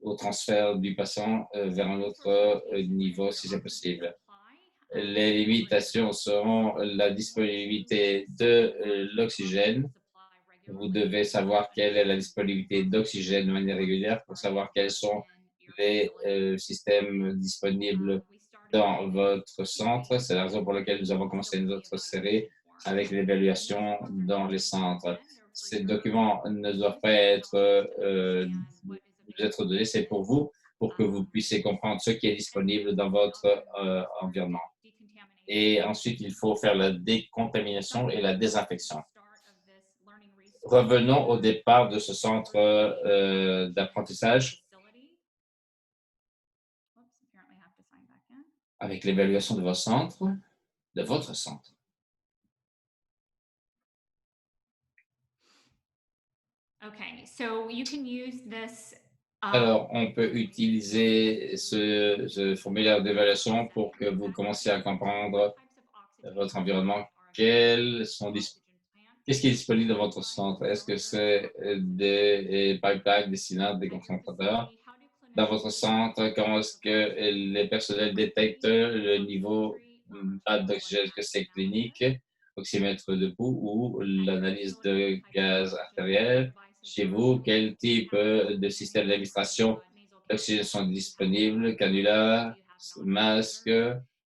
au transfert du patient vers un autre niveau si c'est possible. Les limitations seront la disponibilité de l'oxygène. Vous devez savoir quelle est la disponibilité d'oxygène de manière régulière pour savoir quels sont les systèmes disponibles dans votre centre. C'est la raison pour laquelle nous avons commencé notre série avec l'évaluation dans les centres. Ces documents ne doivent pas être donnés, c'est pour vous, pour que vous puissiez comprendre ce qui est disponible dans votre environnement. Et ensuite, il faut faire la décontamination et la désinfection. Revenons au départ de ce centre d'apprentissage avec l'évaluation de votre centre. Alors, on peut utiliser ce formulaire d'évaluation pour que vous commenciez à comprendre votre environnement. Qu'est-ce qui est disponible dans votre centre? Est-ce que c'est des pipelines, des cylindres, des concentrateurs? Dans votre centre, comment est-ce que les personnels détectent le niveau d'oxygène? Est-ce que c'est clinique, oxymètre de pouls ou l'analyse de gaz artériel? Chez vous, quel type de système d'administration d'oxygène sont disponibles? Cannula, masque,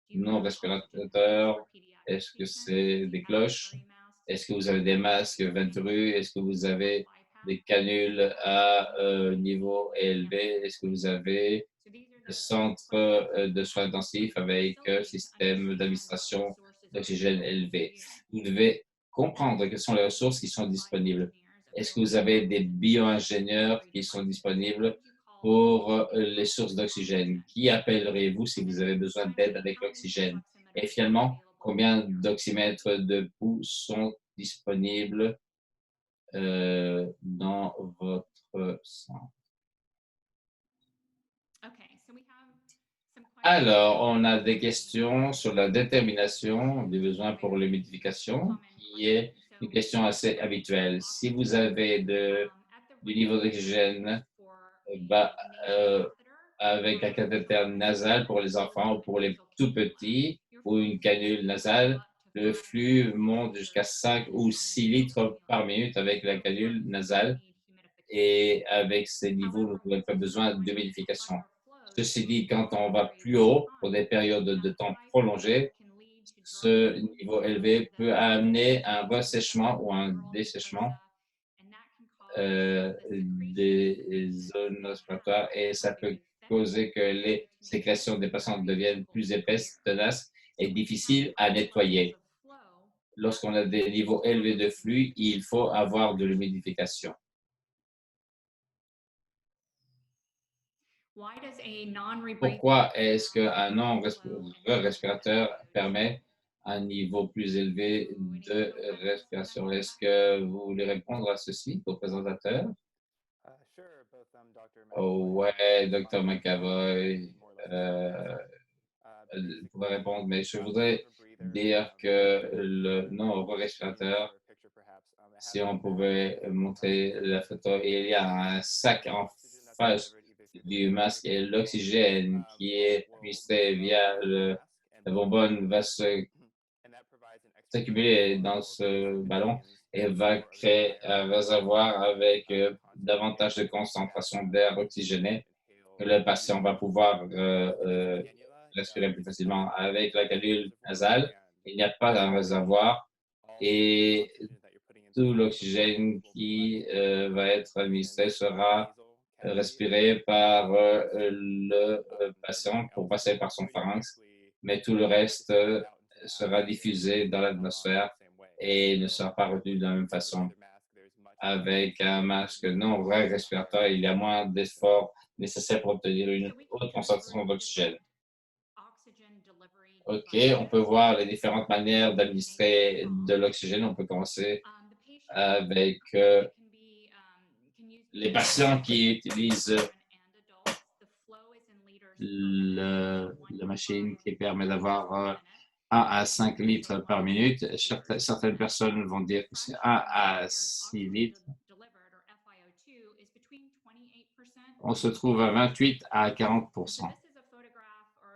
non respirateur? Est-ce que c'est des cloches? Est-ce que vous avez des masques Venturi? Est-ce que vous avez des canules à niveau élevé? Est-ce que vous avez des centres de soins intensifs avec système d'administration d'oxygène élevé? Vous devez comprendre quelles sont les ressources qui sont disponibles. Est-ce que vous avez des bio-ingénieurs qui sont disponibles pour les sources d'oxygène? Qui appellerez-vous si vous avez besoin d'aide avec l'oxygène? Et finalement, combien d'oxymètres de pouls sont disponibles dans votre centre? Alors, on a des questions sur la détermination des besoins pour l'humidification, qui est une question assez habituelle. Si vous avez du niveau d'oxygène avec un cathéter nasal pour les enfants ou pour les tout petits, ou une canule nasale, le flux monte jusqu'à 5 ou 6 litres par minute avec la canule nasale. Et avec ces niveaux, vous n'avez pas besoin d'humidification. Ceci dit, quand on va plus haut pour des périodes de temps prolongées, ce niveau élevé peut amener un ressèchement ou un dessèchement des zones respiratoires et ça peut causer que les sécrétions des patients deviennent plus épaisses, tenaces et difficiles à nettoyer. Lorsqu'on a des niveaux élevés de flux, il faut avoir de l'humidification. Pourquoi est-ce qu'un non-respirateur permet un niveau plus élevé de respiration? Est-ce que vous voulez répondre à ceci au présentateur? Oh, ouais, Dr. McAvoy pourrait répondre, mais je voudrais dire que le non-respirateur, si on pouvait montrer la photo, il y a un sac en face du masque et l'oxygène qui est administré via la bonbonne va s'accumuler dans ce ballon et va créer un réservoir avec davantage de concentration d'air oxygéné. Le patient va pouvoir respirer plus facilement. Avec la canule nasale, il n'y a pas un réservoir et tout l'oxygène qui va être administré sera respiré par le patient pour passer par son pharynx. mais tout le reste sera diffusé dans l'atmosphère et ne sera pas retenu de la même façon. Avec un masque non respiratoire, il y a moins d'efforts nécessaires pour obtenir une haute concentration d'oxygène. OK, on peut voir les différentes manières d'administrer de l'oxygène. On peut commencer avec les patients qui utilisent la machine qui permet d'avoir 1 à 5 litres par minute. Certaines personnes vont dire que c'est 1 à 6 litres. On se trouve à 28 à 40%.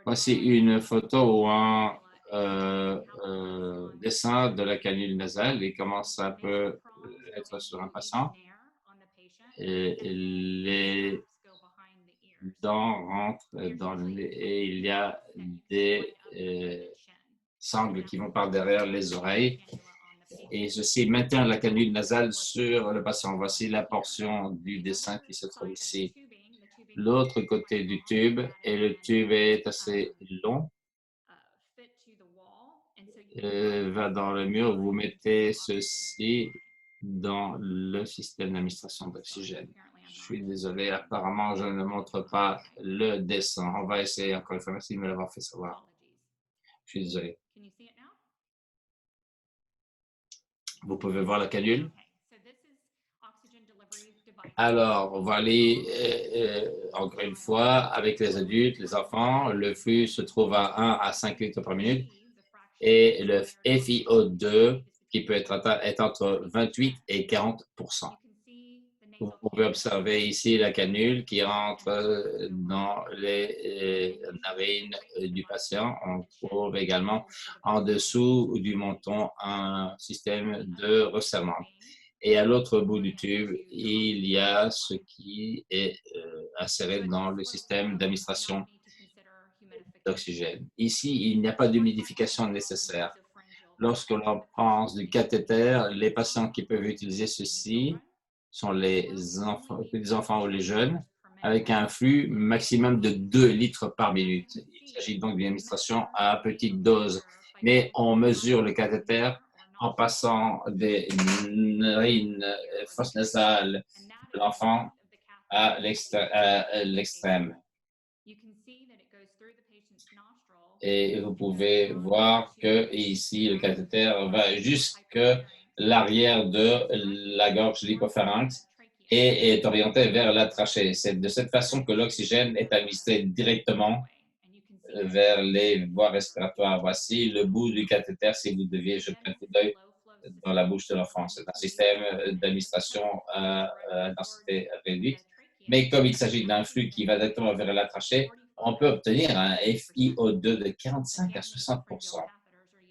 Voici une photo ou un dessin de la canule nasale et comment ça peut être sur un patient. Et les dents rentrent dans le nez et il y a des sangles qui vont par derrière les oreilles. Et ceci maintient la canule nasale sur le patient. Voici la portion du dessin qui se trouve ici. L'autre côté du tube, et le tube est assez long, va dans le mur. Vous mettez ceci dans le système d'administration d'oxygène. Je suis désolé, apparemment, je ne montre pas le dessin. On va essayer encore une fois. Merci de me l'avoir fait savoir. Je suis désolé. Vous pouvez voir la canule. Alors, on va aller encore une fois avec les adultes, les enfants. Le flux se trouve à 1 à 5 litres par minute et le FiO2 qui peut être atteint est entre 28 et 40%. Vous pouvez observer ici la canule qui rentre dans les narines du patient. On trouve également en dessous du menton un système de resserrement. Et à l'autre bout du tube, il y a ce qui est inséré dans le système d'administration d'oxygène. Ici, il n'y a pas d'humidification nécessaire. Lorsque l'on pense du cathéter, les patients qui peuvent utiliser ceci sont les enfants ou les jeunes, avec un flux maximum de 2 litres par minute. Il s'agit donc d'une administration à petite dose, mais on mesure le cathéter en passant des narines fosses nasales de l'enfant à l'extrême. Et vous pouvez voir que ici, le cathéter va jusque l'arrière de la gorge, l'hypopharynx, et est orienté vers la trachée. C'est de cette façon que l'oxygène est administré directement vers les voies respiratoires. Voici le bout du cathéter si vous deviez jeter un coup d'œil dans la bouche de l'enfant. C'est un système d'administration à densité réduite. Mais comme il s'agit d'un flux qui va directement vers la trachée, on peut obtenir un FiO2 de 45 à 60%.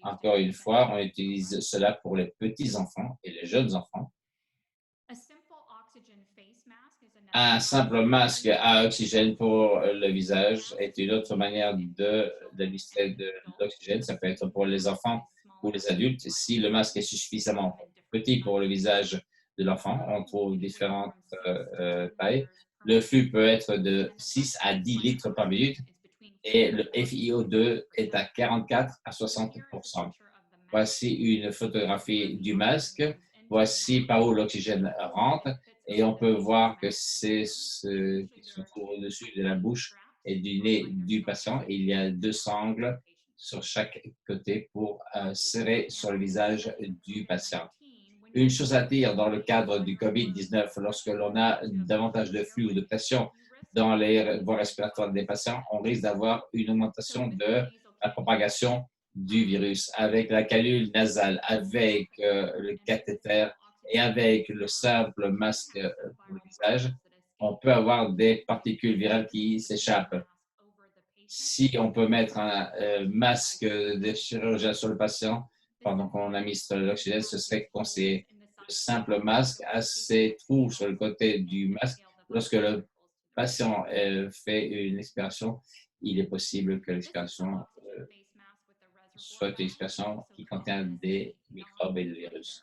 Encore une fois, on utilise cela pour les petits enfants et les jeunes enfants. Un simple masque à oxygène pour le visage est une autre manière d'administrer de l'oxygène. Ça peut être pour les enfants ou les adultes. Si le masque est suffisamment petit pour le visage de l'enfant, on trouve différentes tailles. Le flux peut être de 6 à 10 litres par minute et le FiO2 est à 44 à 60%. Voici une photographie du masque. Voici par où l'oxygène rentre et on peut voir que c'est ce qui se trouve au-dessus de la bouche et du nez du patient. Il y a 2 sangles sur chaque côté pour serrer sur le visage du patient. Une chose à dire dans le cadre du COVID-19, lorsque l'on a davantage de flux ou de pression dans les voies respiratoires des patients, on risque d'avoir une augmentation de la propagation du virus. Avec la canule nasale, avec le cathéter et avec le simple masque pour le visage, on peut avoir des particules virales qui s'échappent. Si on peut mettre un masque de chirurgien sur le patient pendant qu'on administre l'oxygène, ce serait conseillé. Le simple masque a ses trous sur le côté du masque. Lorsque le patient fait une expiration, il est possible que l'expiration soit une expiration qui contient des microbes et des virus.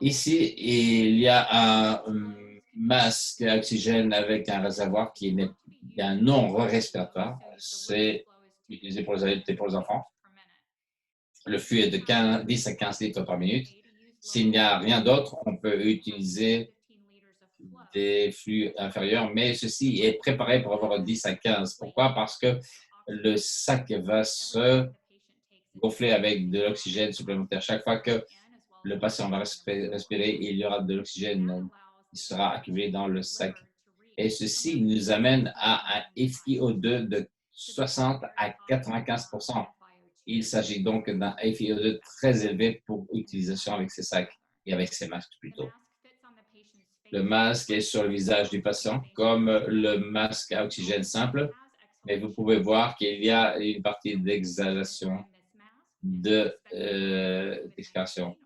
Ici, il y a un masque à oxygène avec un réservoir qui est un non respiratoire. C'est utilisé pour les adultes et pour les enfants. Le flux est de 10 à 15 litres par minute. S'il n'y a rien d'autre, on peut utiliser des flux inférieurs, mais ceci est préparé pour avoir 10 à 15. Pourquoi? Parce que le sac va se gonfler avec de l'oxygène supplémentaire. Chaque fois que le patient va respirer, il y aura de l'oxygène qui sera accumulé dans le sac. Et ceci nous amène à un FiO2 de 60 à 95%. Il s'agit donc d'un FiO2 très élevé pour utilisation avec ces sacs et avec ces masques plutôt. Le masque est sur le visage du patient comme le masque à oxygène simple, mais vous pouvez voir qu'il y a une partie d'exhalation, d'expiration.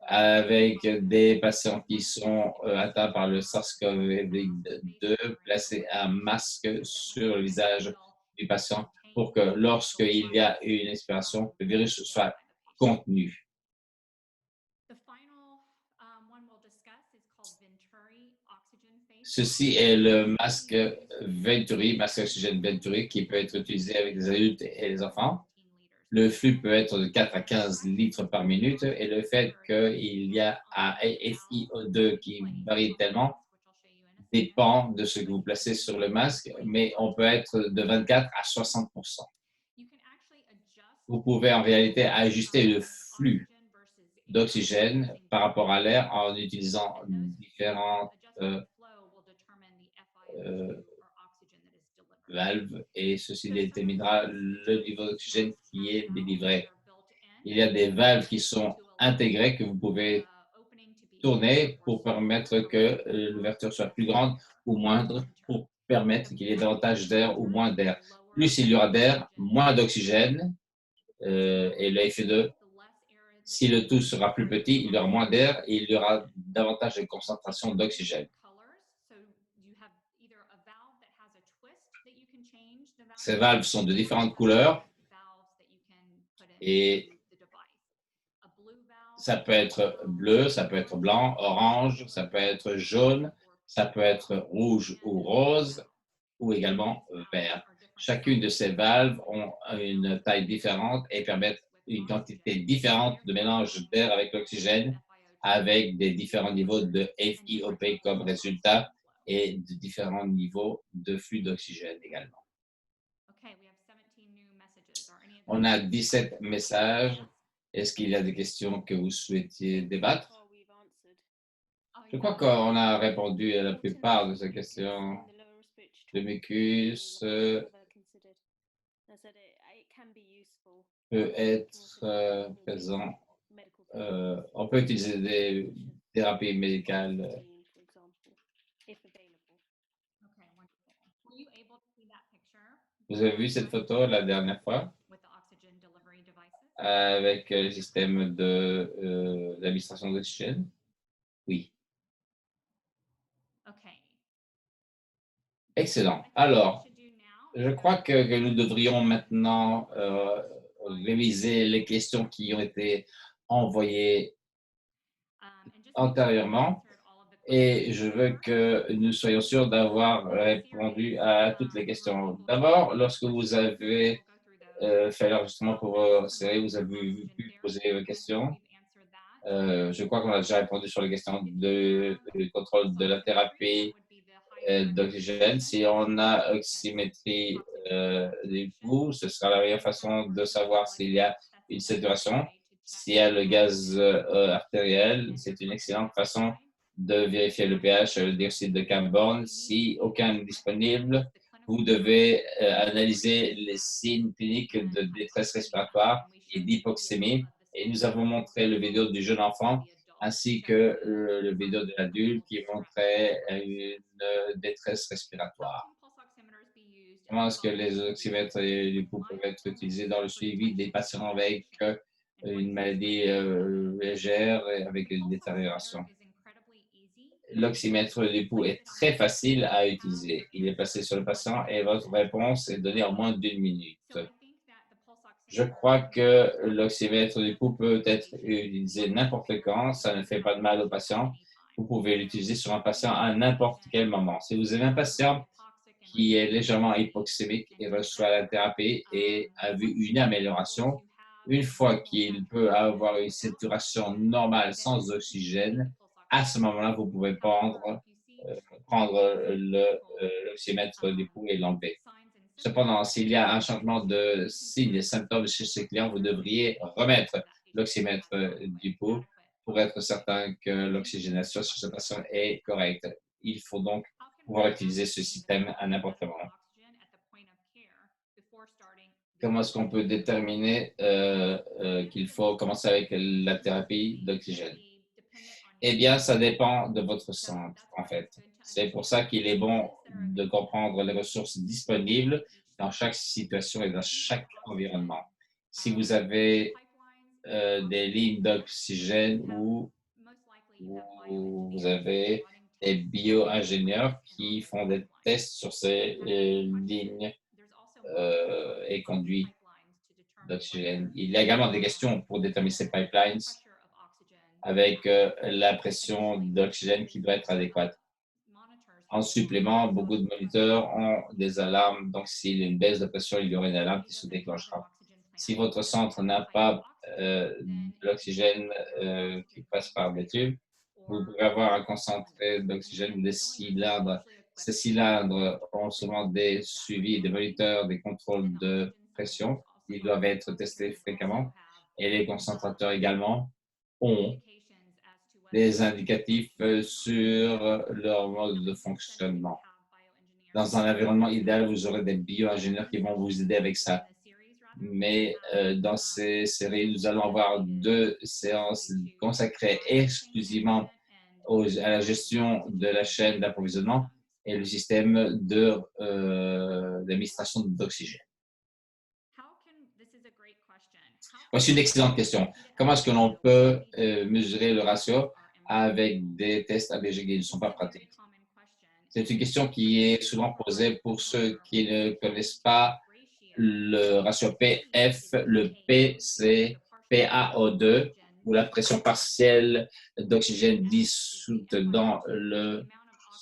Avec des patients qui sont atteints par le SARS-CoV-2, placer un masque sur le visage du patient pour que lorsqu'il y a une expiration, le virus soit contenu. Ceci est le masque Venturi, masque oxygène Venturi, qui peut être utilisé avec les adultes et les enfants. Le flux peut être de 4 à 15 litres par minute et le fait qu'il y a un FiO2 qui varie tellement dépend de ce que vous placez sur le masque, mais on peut être de 24 à 60%. Vous pouvez en réalité ajuster le flux d'oxygène par rapport à l'air en utilisant différentes valves et ceci déterminera le niveau d'oxygène qui est délivré. Il y a des valves qui sont intégrées que vous pouvez tourner pour permettre que l'ouverture soit plus grande ou moindre pour permettre qu'il y ait davantage d'air ou moins d'air. Plus il y aura d'air, moins d'oxygène et le FiO2. Si le tout sera plus petit, il y aura moins d'air et il y aura davantage de concentration d'oxygène. Ces valves sont de différentes couleurs et ça peut être bleu, ça peut être blanc, orange, ça peut être jaune, ça peut être rouge ou rose ou également vert. Chacune de ces valves ont une taille différente et permettent une quantité différente de mélange d'air avec l'oxygène avec des différents niveaux de FiOP comme résultat et de différents niveaux de flux d'oxygène également. On a 17 messages. Est-ce qu'il y a des questions que vous souhaitiez débattre? Je crois qu'on a répondu à la plupart de ces questions. Le mucus peut être présent. On peut utiliser des thérapies médicales. Vous avez vu cette photo la dernière fois avec le système d'administration d'oxygène? Oui. Excellent. Alors, je crois que nous devrions maintenant réviser les questions qui ont été envoyées antérieurement et je veux que nous soyons sûrs d'avoir répondu à toutes les questions. D'abord, lorsque vous avez fait l'enregistrement pour vos séries, vous avez pu poser vos questions. Je crois qu'on a déjà répondu sur les questions de contrôle de la thérapie d'oxygène. Si on a oxymétrie des pouls, ce sera la meilleure façon de savoir s'il y a une saturation. S'il y a le gaz artériel, c'est une excellente façon de vérifier le pH, le dioxyde de carbone. Si aucun n'est disponible, vous devez analyser les signes cliniques de détresse respiratoire et d'hypoxémie. Et nous avons montré le vidéo du jeune enfant ainsi que le vidéo de l'adulte qui montrait une détresse respiratoire. Comment est-ce que les oxymètres du pouls peuvent être utilisés dans le suivi des patients avec une maladie légère et avec une détérioration? L'oxymètre du pouls est très facile à utiliser. Il est placé sur le patient et votre réponse est donnée en moins d'1 minute. Je crois que l'oxymètre du pouls peut être utilisé n'importe quand. Ça ne fait pas de mal au patient. Vous pouvez l'utiliser sur un patient à n'importe quel moment. Si vous avez un patient qui est légèrement hypoxémique et reçoit la thérapie et a vu une amélioration. Une fois qu'il peut avoir une saturation normale sans oxygène, à ce moment-là, vous pouvez prendre l'oxymètre du pouls et l'enlever. Cependant, s'il y a un changement de signes et symptômes chez ce client, vous devriez remettre l'oxymètre du pouls pour être certain que l'oxygénation sur ce patient est correcte. Il faut donc pouvoir utiliser ce système à n'importe quel moment. Comment est-ce qu'on peut déterminer qu'il faut commencer avec la thérapie d'oxygène? Eh bien, ça dépend de votre centre, en fait. C'est pour ça qu'il est bon de comprendre les ressources disponibles dans chaque situation et dans chaque environnement. Si vous avez des lignes d'oxygène ou vous avez des bio-ingénieurs qui font des tests sur ces lignes et conduits d'oxygène. Il y a également des questions pour déterminer ces pipelines avec la pression d'oxygène qui doit être adéquate. En supplément, beaucoup de moniteurs ont des alarmes, donc s'il y a une baisse de pression, il y aura une alarme qui se déclenchera. Si votre centre n'a pas l'oxygène qui passe par des tubes, vous pouvez avoir un concentré d'oxygène ou des cylindres. Ces cylindres ont souvent des suivis, des moniteurs, des contrôles de pression. Ils doivent être testés fréquemment. Et les concentrateurs également ont des indicatifs sur leur mode de fonctionnement. Dans un environnement idéal, vous aurez des bio-ingénieurs qui vont vous aider avec ça. Mais dans ces séries, nous allons avoir 2 séances consacrées exclusivement à la gestion de la chaîne d'approvisionnement et le système d'administration d'oxygène. Voici une excellente question. Comment est-ce que l'on peut mesurer le ratio avec des tests ABG qui ne sont pas pratiques? C'est une question qui est souvent posée pour ceux qui ne connaissent pas le ratio PF. Le P, c'est PaO2, ou la pression partielle d'oxygène dissoute dans le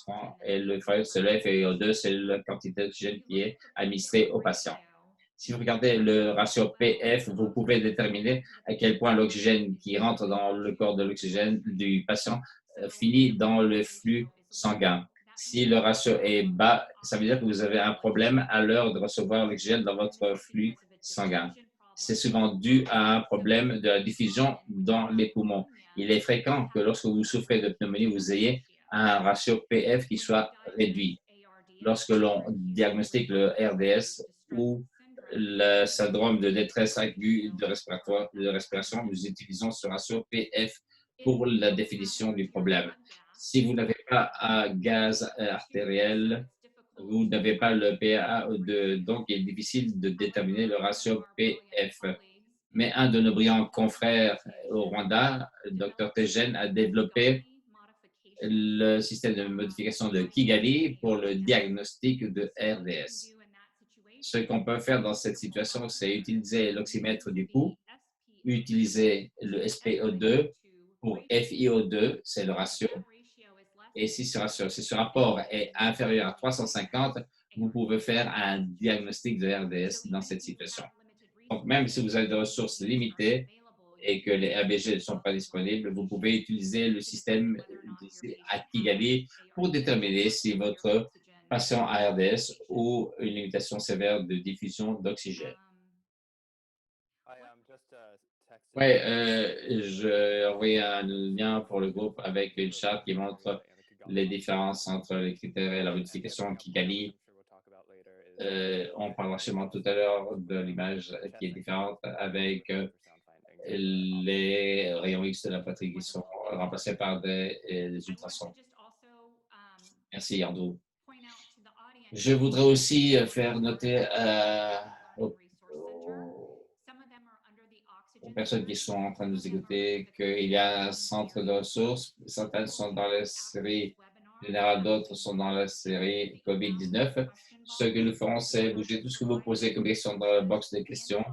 sang. Et le F, c'est le FiO2, c'est la quantité d'oxygène qui est administrée au patient. Si vous regardez le ratio PF, vous pouvez déterminer à quel point l'oxygène qui rentre dans le corps de l'oxygène du patient finit dans le flux sanguin. Si le ratio est bas, ça veut dire que vous avez un problème à l'heure de recevoir l'oxygène dans votre flux sanguin. C'est souvent dû à un problème de la diffusion dans les poumons. Il est fréquent que lorsque vous souffrez de pneumonie, vous ayez un ratio PF qui soit réduit. Lorsque l'on diagnostique le RDS ou le syndrome de détresse aiguë de respiration, nous utilisons ce ratio PF pour la définition du problème. Si vous n'avez pas un gaz artériel, vous n'avez pas le PaO2, donc il est difficile de déterminer le ratio PF. Mais un de nos brillants confrères au Rwanda, le Dr Tejen, a développé le système de modification de Kigali pour le diagnostic de RDS. Ce qu'on peut faire dans cette situation, c'est utiliser l'oxymètre du pouls, utiliser le SpO2 pour FiO2, c'est le ratio. Et si ce rapport est inférieur à 350, vous pouvez faire un diagnostic de RDS dans cette situation. Donc, même si vous avez des ressources limitées et que les ABG ne sont pas disponibles, vous pouvez utiliser le système à Kigali pour déterminer si votre patient a RDS ou une limitation sévère de diffusion d'oxygène. Oui, j'ai envoyé un lien pour le groupe avec une charte qui montre les différences entre les critères et la modification Kigali. On parlera sûrement tout à l'heure de l'image qui est différente avec les rayons X de la poitrine qui sont remplacés par des ultrasons. Merci, Yardou. Je voudrais aussi faire noter aux personnes qui sont en train de nous écouter qu'il y a un centre de ressources. Certaines sont dans la série générale, d'autres sont dans la série COVID-19. Ce que nous ferons, c'est bouger tout ce que vous posez comme question dans la box de questions.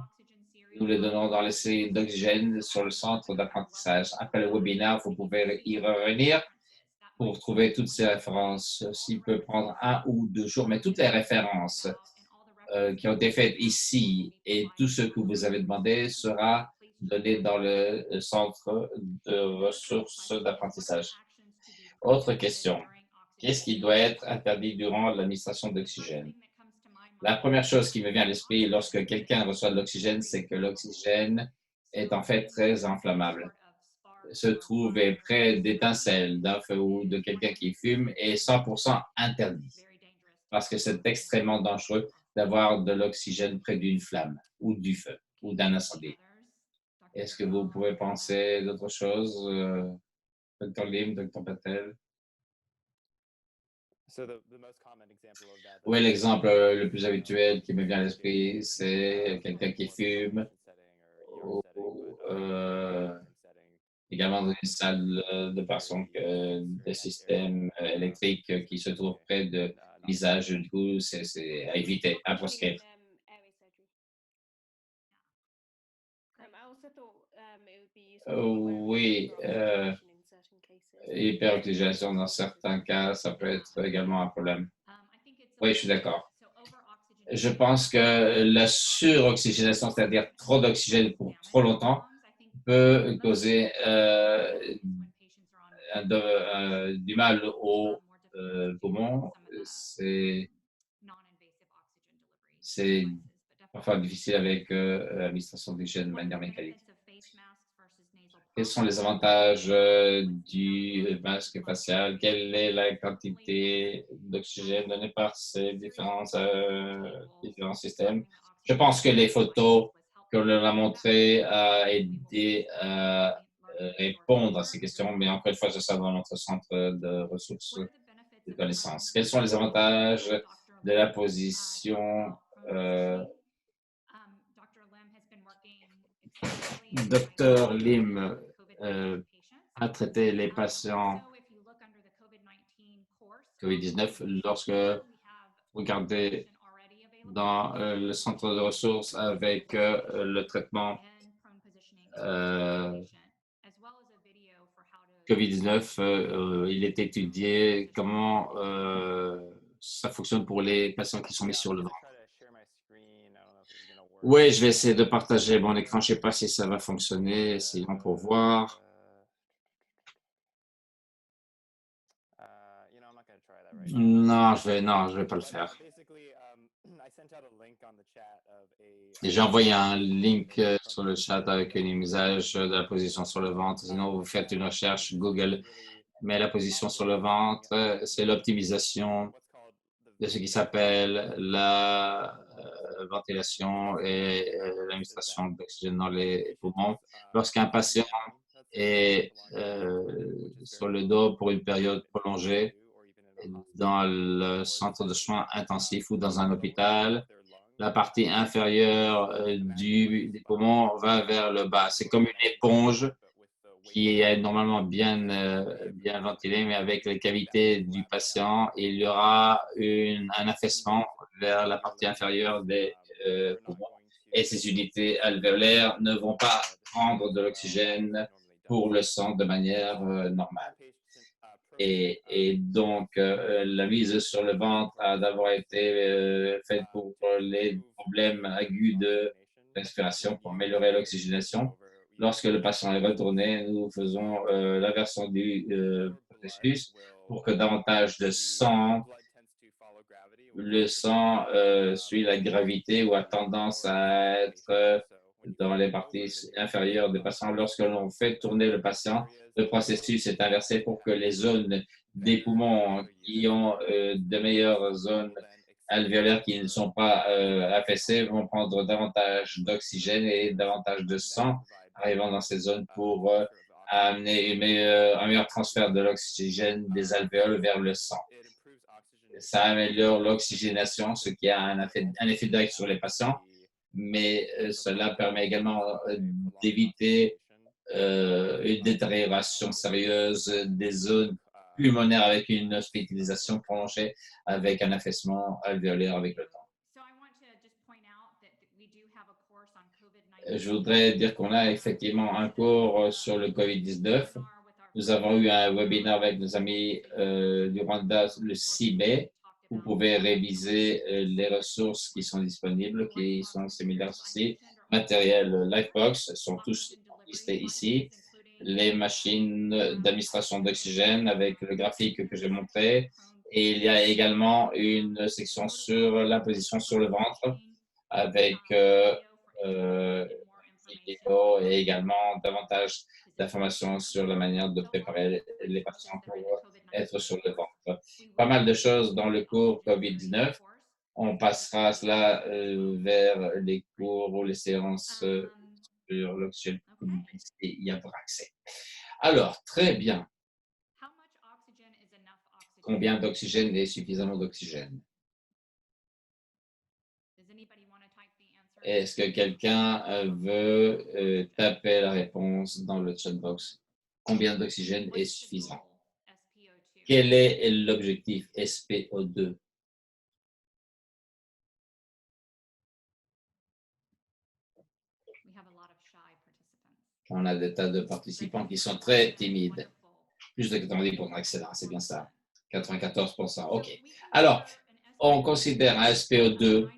Nous les donnons dans la série d'oxygène sur le centre d'apprentissage. Après le webinaire, vous pouvez y revenir pour trouver toutes ces références. S'il peut prendre 1 ou 2 jours, mais toutes les références qui ont été faites ici et tout ce que vous avez demandé sera donné dans le centre de ressources d'apprentissage. Autre question. Qu'est-ce qui doit être interdit durant l'administration d'oxygène? La première chose qui me vient à l'esprit lorsque quelqu'un reçoit de l'oxygène, c'est que l'oxygène est en fait très inflammable. Se trouver près d'étincelles, d'un feu ou de quelqu'un qui fume est 100% interdit parce que c'est extrêmement dangereux d'avoir de l'oxygène près d'une flamme ou du feu ou d'un incendie. Est-ce que vous pouvez penser d'autre chose, Dr. Lim, Dr. Patel? Oui, l'exemple le plus habituel qui me vient à l'esprit, c'est quelqu'un qui fume ou également dans une salle de personnes de systèmes électriques qui se trouvent près de visage. Du coup, c'est à éviter, à proscrire. Oui, hyperoxygénation dans certains cas, ça peut être également un problème. Oui, je suis d'accord. Je pense que la suroxygénation, c'est-à-dire trop d'oxygène pour trop longtemps, peut causer du mal aux poumons. C'est parfois difficile avec l'administration d'oxygène de manière mécanique. Quels sont les avantages du masque facial? Quelle est la quantité d'oxygène donnée par ces différents systèmes? Je pense que les photos que l'on a montrées a aidé à répondre à ces questions, mais encore une fois, ce sera dans notre centre de ressources de connaissances. Quels sont les avantages de la position Dr. Lim a traité les patients COVID-19 lorsque vous regardez dans le centre de ressources avec le traitement COVID-19, il est étudié comment ça fonctionne pour les patients qui sont mis sur le ventre. Oui, je vais essayer de partager mon écran. Je ne sais pas si ça va fonctionner. Essayons pour voir. Non, je vais pas le faire. J'ai envoyé un link sur le chat avec un image de la position sur le ventre. Sinon, vous faites une recherche Google. Mais la position sur le ventre, c'est l'optimisation de ce qui s'appelle la ventilation et l'administration d'oxygène dans les poumons. Lorsqu'un patient est sur le dos pour une période prolongée dans le centre de soins intensifs ou dans un hôpital, la partie inférieure des poumons va vers le bas. C'est comme une éponge qui est normalement bien ventilée, mais avec les cavités du patient, il y aura un affaissement vers la partie inférieure des poumons. Et ces unités alvéolaires ne vont pas prendre de l'oxygène pour le sang de manière normale. Et donc, la mise sur le ventre a d'abord été faite pour les problèmes aigus de respiration, pour améliorer l'oxygénation. Lorsque le patient est retourné, nous faisons l'inversion du processus pour que davantage de sang, le sang suit la gravité ou a tendance à être dans les parties inférieures des patients. Lorsque l'on fait tourner le patient, le processus est inversé pour que les zones des poumons qui ont de meilleures zones alvéolaires qui ne sont pas affaissées vont prendre davantage d'oxygène et davantage de sang arrivant dans ces zones pour amener un meilleur transfert de l'oxygène des alvéoles vers le sang. Ça améliore l'oxygénation, ce qui a un effet direct sur les patients, mais cela permet également d'éviter une détérioration sérieuse des zones pulmonaires avec une hospitalisation prolongée avec un affaissement alvéolaire avec le temps. Je voudrais dire qu'on a effectivement un cours sur le COVID-19. Nous avons eu un webinaire avec nos amis du Rwanda le 6 mai. Vous pouvez réviser les ressources qui sont disponibles, qui sont similaires aussi. Matériel Lifebox sont tous listés ici. Les machines d'administration d'oxygène avec le graphique que j'ai montré. Et il y a également une section sur la position sur le ventre avec vidéo et également davantage d'informations sur la manière de préparer les patients pour être sur le ventre. Pas mal de choses dans le cours COVID-19. On passera cela vers les cours ou les séances sur l'oxygène et il y aura accès. Alors, très bien. Combien d'oxygène et suffisamment d'oxygène? Est-ce que quelqu'un veut taper la réponse dans le chat box? Combien d'oxygène est suffisant? Quel est l'objectif SPO2? On a des tas de participants qui sont très timides. Plus de 90%, excellent, c'est bien ça. 94%, OK. Alors, on considère un SPO2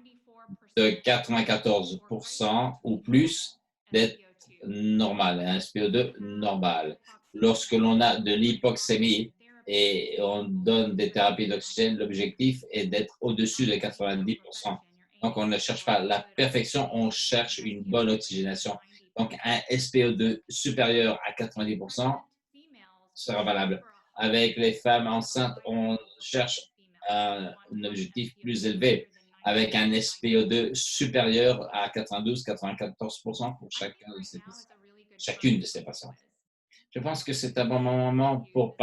de 94% ou plus d'être normal, un SPO2 normal. Lorsque l'on a de l'hypoxémie et on donne des thérapies d'oxygène, l'objectif est d'être au-dessus de 90%. Donc, on ne cherche pas la perfection, on cherche une bonne oxygénation. Donc, un SPO2 supérieur à 90% sera valable. Avec les femmes enceintes, on cherche un objectif plus élevé, avec un SPO2 supérieur à 92-94% pour chacune de ces patients. Je pense que c'est un bon moment pour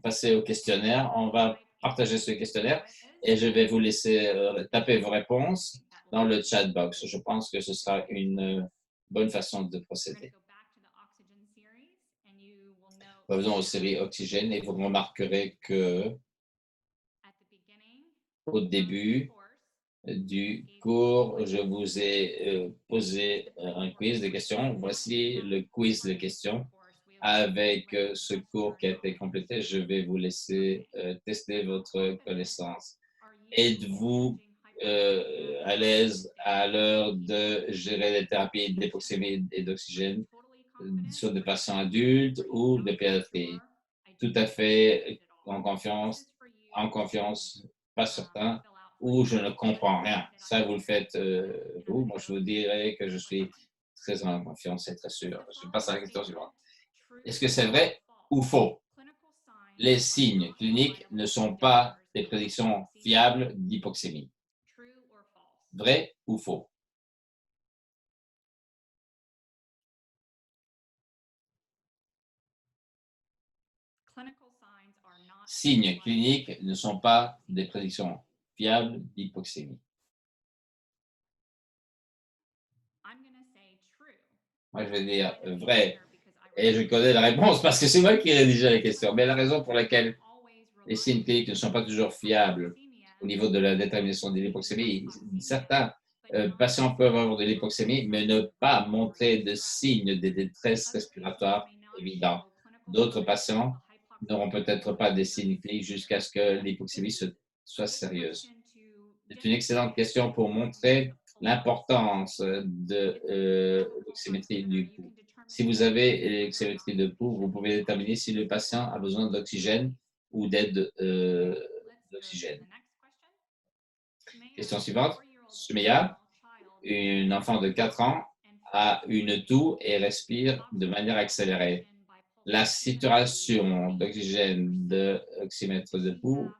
passer au questionnaire. On va partager ce questionnaire et je vais vous laisser taper vos réponses dans le chat box. Je pense que ce sera une bonne façon de procéder. Revenons aux séries oxygène et vous remarquerez que au début du cours, je vous ai posé un quiz de questions. Voici le quiz de questions. Avec ce cours qui a été complété, je vais vous laisser tester votre connaissance. Êtes-vous à l'aise à l'heure de gérer les thérapies d'hypoxémie et d'oxygène sur des patients adultes ou de pédiatrie? Tout à fait en confiance, pas certain, ou je ne comprends rien. Ça, vous le faites vous. Moi, je vous dirais que je suis très en confiance et très sûr. Je passe à la question suivante. Est-ce que c'est vrai ou faux? Les signes cliniques ne sont pas des prédictions fiables d'hypoxémie. Vrai ou faux? Signes cliniques ne sont pas des prédictions fiables d'hypoxémie. Moi, je vais dire vrai. Et je connais la réponse parce que c'est moi qui rédigeais les questions. Mais la raison pour laquelle les signes cliniques ne sont pas toujours fiables au niveau de la détermination de l'hypoxémie, certains patients peuvent avoir de l'hypoxémie, mais ne pas montrer de signes de détresse respiratoire évidents. D'autres patients n'auront peut-être pas des signes cliniques jusqu'à ce que l'hypoxémie soit sérieuse. C'est une excellente question pour montrer l'importance de l'oxymétrie du pouls. Si vous avez l'oxymétrie de pouls, vous pouvez déterminer si le patient a besoin d'oxygène ou d'aide d'oxygène. Question suivante. Sumeya, une enfant de 4 ans, a une toux et respire de manière accélérée. La saturation d'oxygène de l'oxymètre de pouls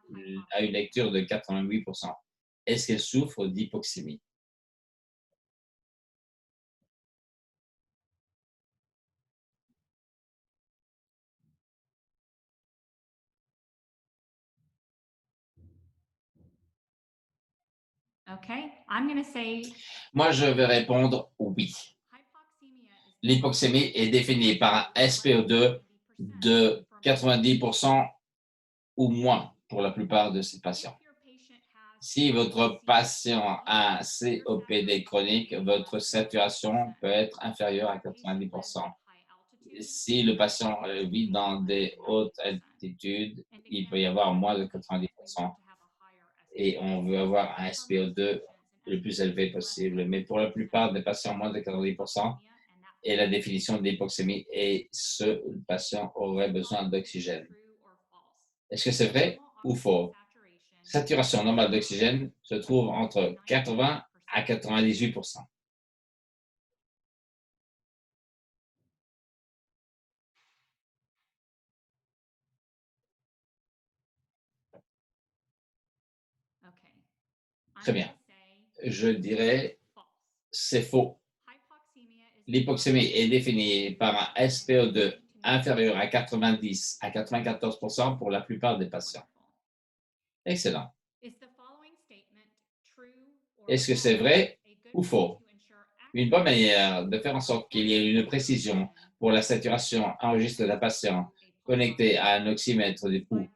a une lecture de 88%. Est-ce qu'elle souffre d'hypoxémie? Moi, je vais répondre oui. L'hypoxémie est définie par un SPO2 de 90% ou moins pour la plupart de ces patients. Si votre patient a un COPD chronique, votre saturation peut être inférieure à 90%. si le patient vit dans des hautes altitudes, il peut y avoir moins de 90% et on veut avoir un SPO2 le plus élevé possible. Mais pour la plupart des patients, moins de 90%, et la définition d'hypoxémie est ce patient aurait besoin d'oxygène. Est-ce que c'est vrai ou faux? Saturation normale d'oxygène se trouve entre 80 à 98%. Très bien. Je dirais c'est faux. L'hypoxémie est définie par un SPO2 inférieur à 90 à 94% pour la plupart des patients. Excellent. Est-ce que c'est vrai ou faux? Une bonne manière de faire en sorte qu'il y ait une précision pour la saturation enregistrée d'un patient connecté à un oxymètre du pouls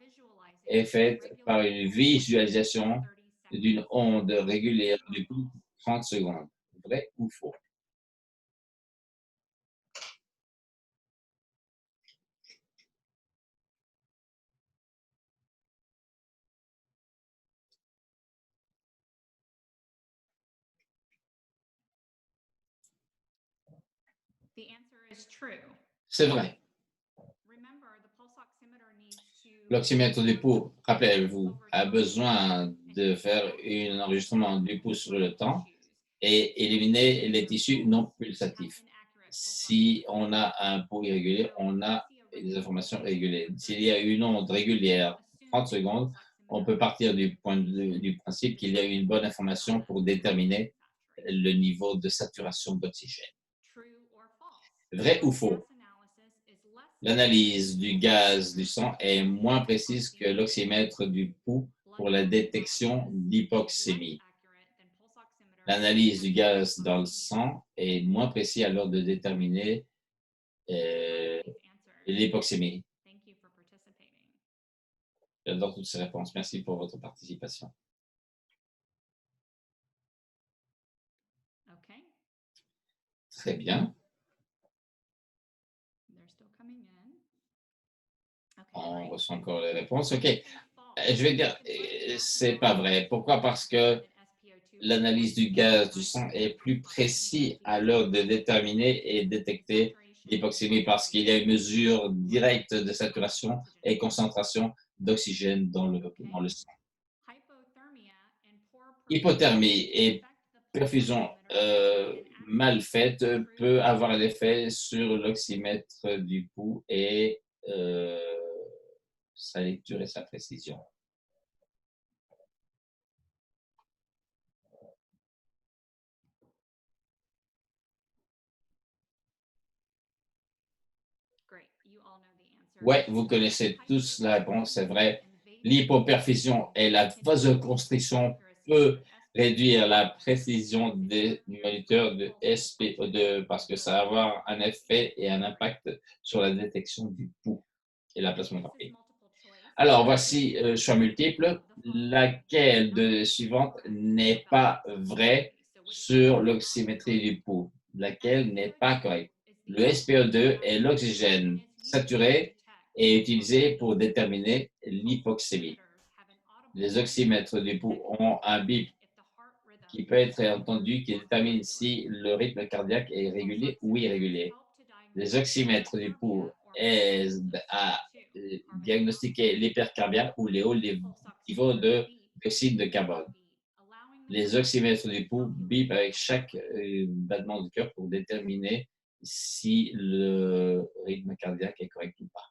est faite par une visualisation d'une onde régulière du pouls 30 secondes. Vrai ou faux? C'est vrai. L'oxymètre du pouls, rappelez-vous, a besoin de faire un enregistrement du pouls sur le temps et éliminer les tissus non pulsatifs. Si on a un pouls irrégulier, on a des informations régulières. S'il y a une onde régulière, 30 secondes, on peut partir du principe qu'il y a une bonne information pour déterminer le niveau de saturation d'oxygène. Vrai ou faux? L'analyse du gaz du sang est moins précise que l'oxymètre du pouls pour la détection d'hypoxémie. L'analyse du gaz dans le sang est moins précise alors de déterminer l'hypoxémie. J'adore toutes ces réponses. Merci pour votre participation. Très bien. On reçoit encore les réponses. OK. Je vais dire, c'est pas vrai. Pourquoi? Parce que l'analyse du gaz du sang est plus précis à l'heure de déterminer et détecter l'hypoxémie parce qu'il y a une mesure directe de saturation et concentration d'oxygène dans le sang. Hypothermie et perfusion mal faite peut avoir l'effet sur l'oxymètre du pouls et sa lecture et sa précision. Oui, vous connaissez tous la réponse, c'est vrai. L'hypoperfusion et la vasoconstriction peut réduire la précision des moniteurs de SPO2 parce que ça va avoir un effet et un impact sur la détection du pouls et la plasmographie. Alors, voici choix multiple. Laquelle de suivantes n'est pas vraie sur l'oxymétrie du pouls? Laquelle n'est pas correcte? Le SPO2 est l'oxygène saturé et utilisé pour déterminer l'hypoxémie. Les oxymètres du pouls ont un bip qui peut être entendu qui détermine si le rythme cardiaque est régulier ou irrégulier. Les oxymètres du pouls aident à diagnostiquer l'hypercarbia ou les hauts niveaux de dioxyde de carbone. Les oxymètres du pouls bipent avec chaque battement du cœur pour déterminer si le rythme cardiaque est correct ou pas.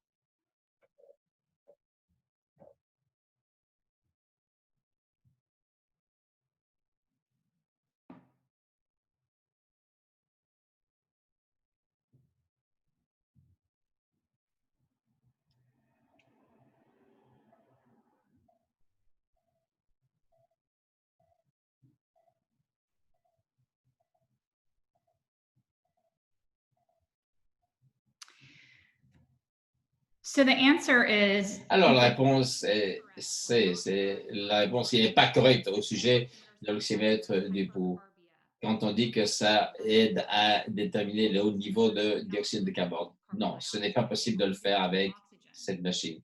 So the answer is. Alors, la réponse la réponse n'est pas correcte au sujet de l'oxymètre du pouls. quand on dit que ça aide à déterminer le haut niveau de dioxyde de carbone. Non, ce n'est pas possible de le faire avec cette machine.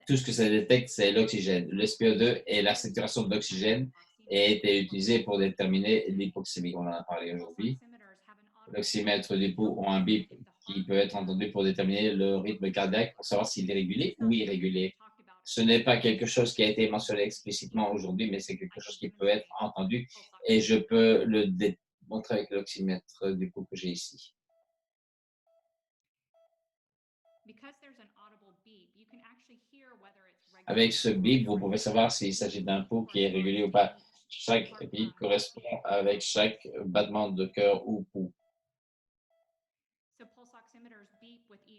Tout ce que ça détecte, c'est l'oxygène. Le SPO2 et la saturation d'oxygène a été utilisé pour déterminer l'hypoxémie. On en a parlé aujourd'hui. L'oxymètre du pouls ont un bip qui peut être entendu pour déterminer le rythme cardiaque, pour savoir s'il est régulier ou irrégulier. Ce n'est pas quelque chose qui a été mentionné explicitement aujourd'hui, mais c'est quelque chose qui peut être entendu et je peux le démontrer avec l'oxymètre du pouls que j'ai ici. Avec ce bip, vous pouvez savoir s'il s'agit d'un pouls qui est régulier ou pas. Chaque bip correspond avec chaque battement de cœur ou pouls.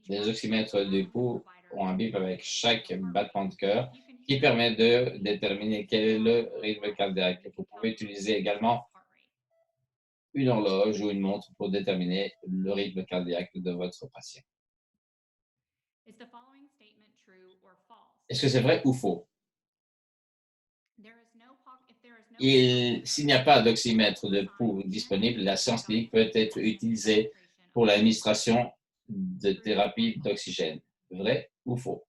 Les oxymètres du pouls ont un bip avec chaque battement de cœur qui permet de déterminer quel est le rythme cardiaque. Vous pouvez utiliser également une horloge ou une montre pour déterminer le rythme cardiaque de votre patient. Est-ce que c'est vrai ou faux? S'il n'y a pas d'oxymètre de pouls disponible, la séance clinique peut être utilisée pour l'administration de thérapie d'oxygène. Vrai ou faux?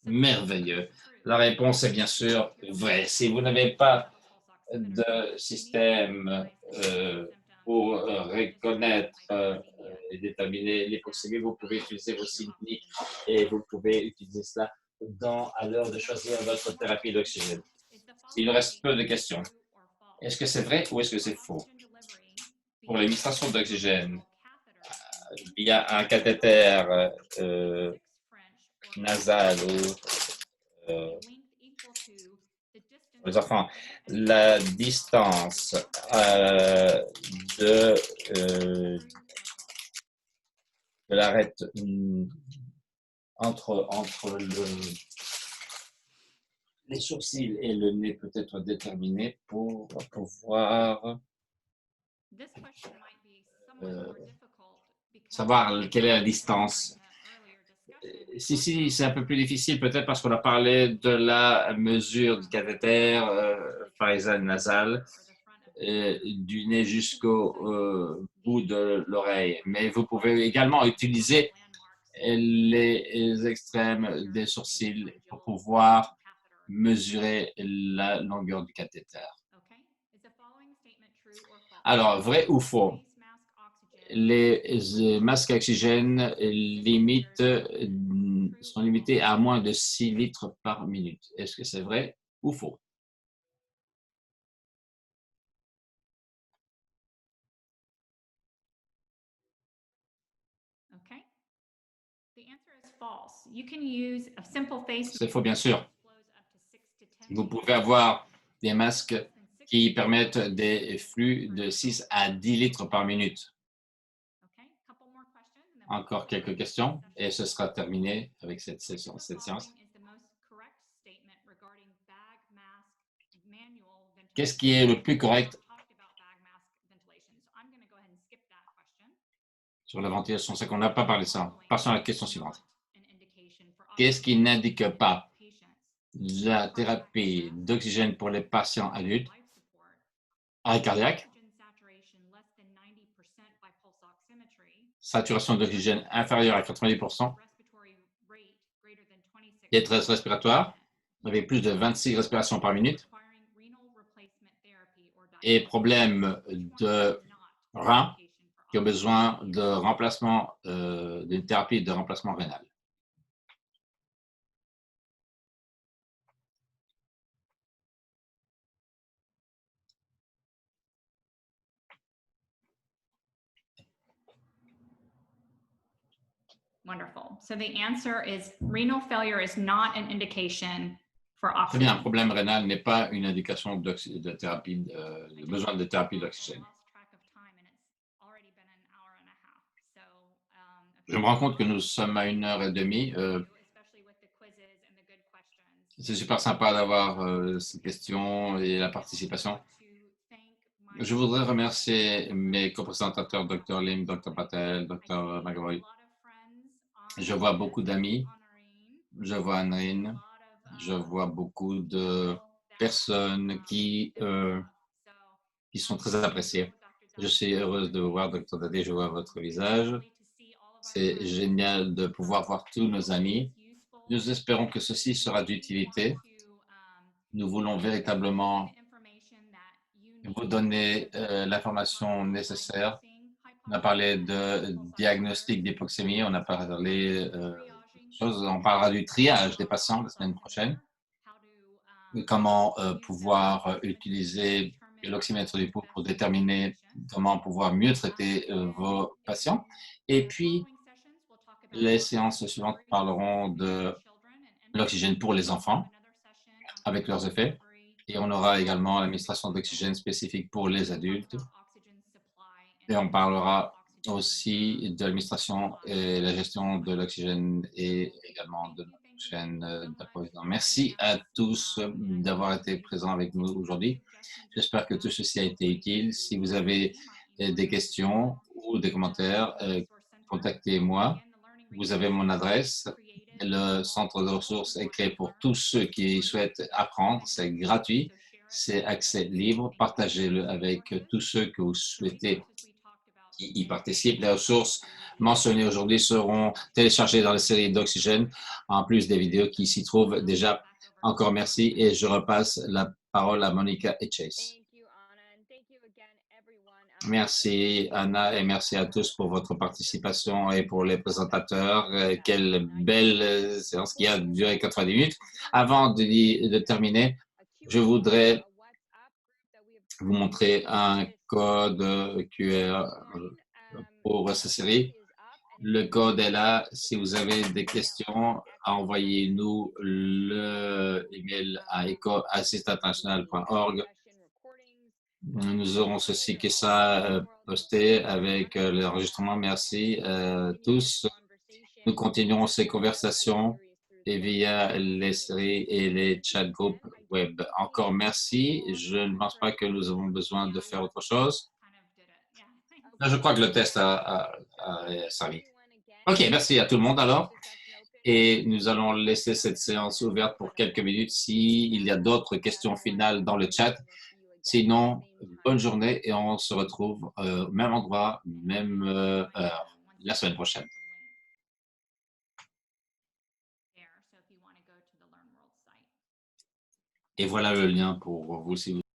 Merveilleux. La réponse est bien sûr vraie. Si vous n'avez pas de système pour reconnaître et déterminer l'hypoxémie, vous pouvez utiliser vos signes cliniques et vous pouvez utiliser cela à l'heure de choisir votre thérapie d'oxygène. Il nous reste peu de questions. Est-ce que c'est vrai ou est-ce que c'est faux? Pour l'administration d'oxygène, il y a un cathéter nasal ou les enfants, la distance de l'arête entre les sourcils et le nez peut être déterminée pour pouvoir savoir quelle est la distance. Si, c'est un peu plus difficile, peut-être parce qu'on a parlé de la mesure du cathéter pharyngéal nasal du nez jusqu'au bout de l'oreille. Mais vous pouvez également utiliser les extrêmes des sourcils pour pouvoir mesurer la longueur du cathéter. Alors, vrai ou faux? Les masques à oxygène sont limités à moins de 6 litres par minute. Est-ce que c'est vrai ou faux? C'est faux, bien sûr. Vous pouvez avoir des masques qui permettent des flux de 6 à 10 litres par minute. Encore quelques questions et ce sera terminé avec cette séance. Qu'est-ce qui est le plus correct sur la ventilation? C'est qu'on n'a pas parlé de ça. Passons à la question suivante. Qu'est-ce qui n'indique pas la thérapie d'oxygène pour les patients adultes? Arrêt cardiaque, saturation d'oxygène inférieure à 90%, détresse respiratoire, avec plus de 26 respirations par minute, et problème de rein qui ont besoin de remplacement, d'une thérapie de remplacement rénal. Wonderful. So the answer is renal failure is not an indication for Très bien, un oxygen. problème rénal n'est pas une indication de thérapie, de besoin de thérapie d'oxygène. Je me rends compte que nous sommes à 1h30. C'est super sympa d'avoir ces questions et la participation. Je voudrais remercier mes co-présentateurs, Dr. Lim, Dr. Patel, Dr. McAvoy. Je vois beaucoup d'amis, je vois Anne, je vois beaucoup de personnes qui sont très appréciées. Je suis heureuse de vous voir, Dr. Dadé, je vois votre visage. C'est génial de pouvoir voir tous nos amis. Nous espérons que ceci sera d'utilité. Nous voulons véritablement vous donner l'information nécessaire. On a parlé de diagnostic d'hypoxémie, on a parlé on parlera du triage des patients la semaine prochaine, comment pouvoir utiliser l'oxymètre du pouls pour déterminer comment pouvoir mieux traiter vos patients. Et puis, les séances suivantes parleront de l'oxygène pour les enfants avec leurs effets. Et on aura également l'administration d'oxygène spécifique pour les adultes. Et on parlera aussi de l'administration et la gestion de l'oxygène et également de notre chaîne d'approvisionnement. Merci à tous d'avoir été présents avec nous aujourd'hui. J'espère que tout ceci a été utile. Si vous avez des questions ou des commentaires, contactez-moi. Vous avez mon adresse. Le centre de ressources est créé pour tous ceux qui souhaitent apprendre. C'est gratuit, c'est accès libre. Partagez-le avec tous ceux que vous souhaitez qui y participent. Les ressources mentionnées aujourd'hui seront téléchargées dans la série d'Oxygène, en plus des vidéos qui s'y trouvent déjà. Encore merci et je repasse la parole à Monica et Chase. Merci Anna et merci à tous pour votre participation et pour les présentateurs. Quelle belle séance qui a duré 90 minutes. Avant de terminer, je voudrais vous montrer un code QR pour cette série. Le code est là. Si vous avez des questions, envoyez-nous le email à ecoassistantinternational.org. Nous aurons ceci que ça posté avec l'enregistrement. Merci tous. Nous continuerons ces conversations et via les séries et les chat groupes web. Encore merci. Je ne pense pas que nous avons besoin de faire autre chose. Je crois que le test a servi. OK, merci à tout le monde alors. Et nous allons laisser cette séance ouverte pour quelques minutes s'il y a d'autres questions finales dans le chat. Sinon, bonne journée et on se retrouve au même endroit, même heure, la semaine prochaine. Et voilà le lien pour vous si vous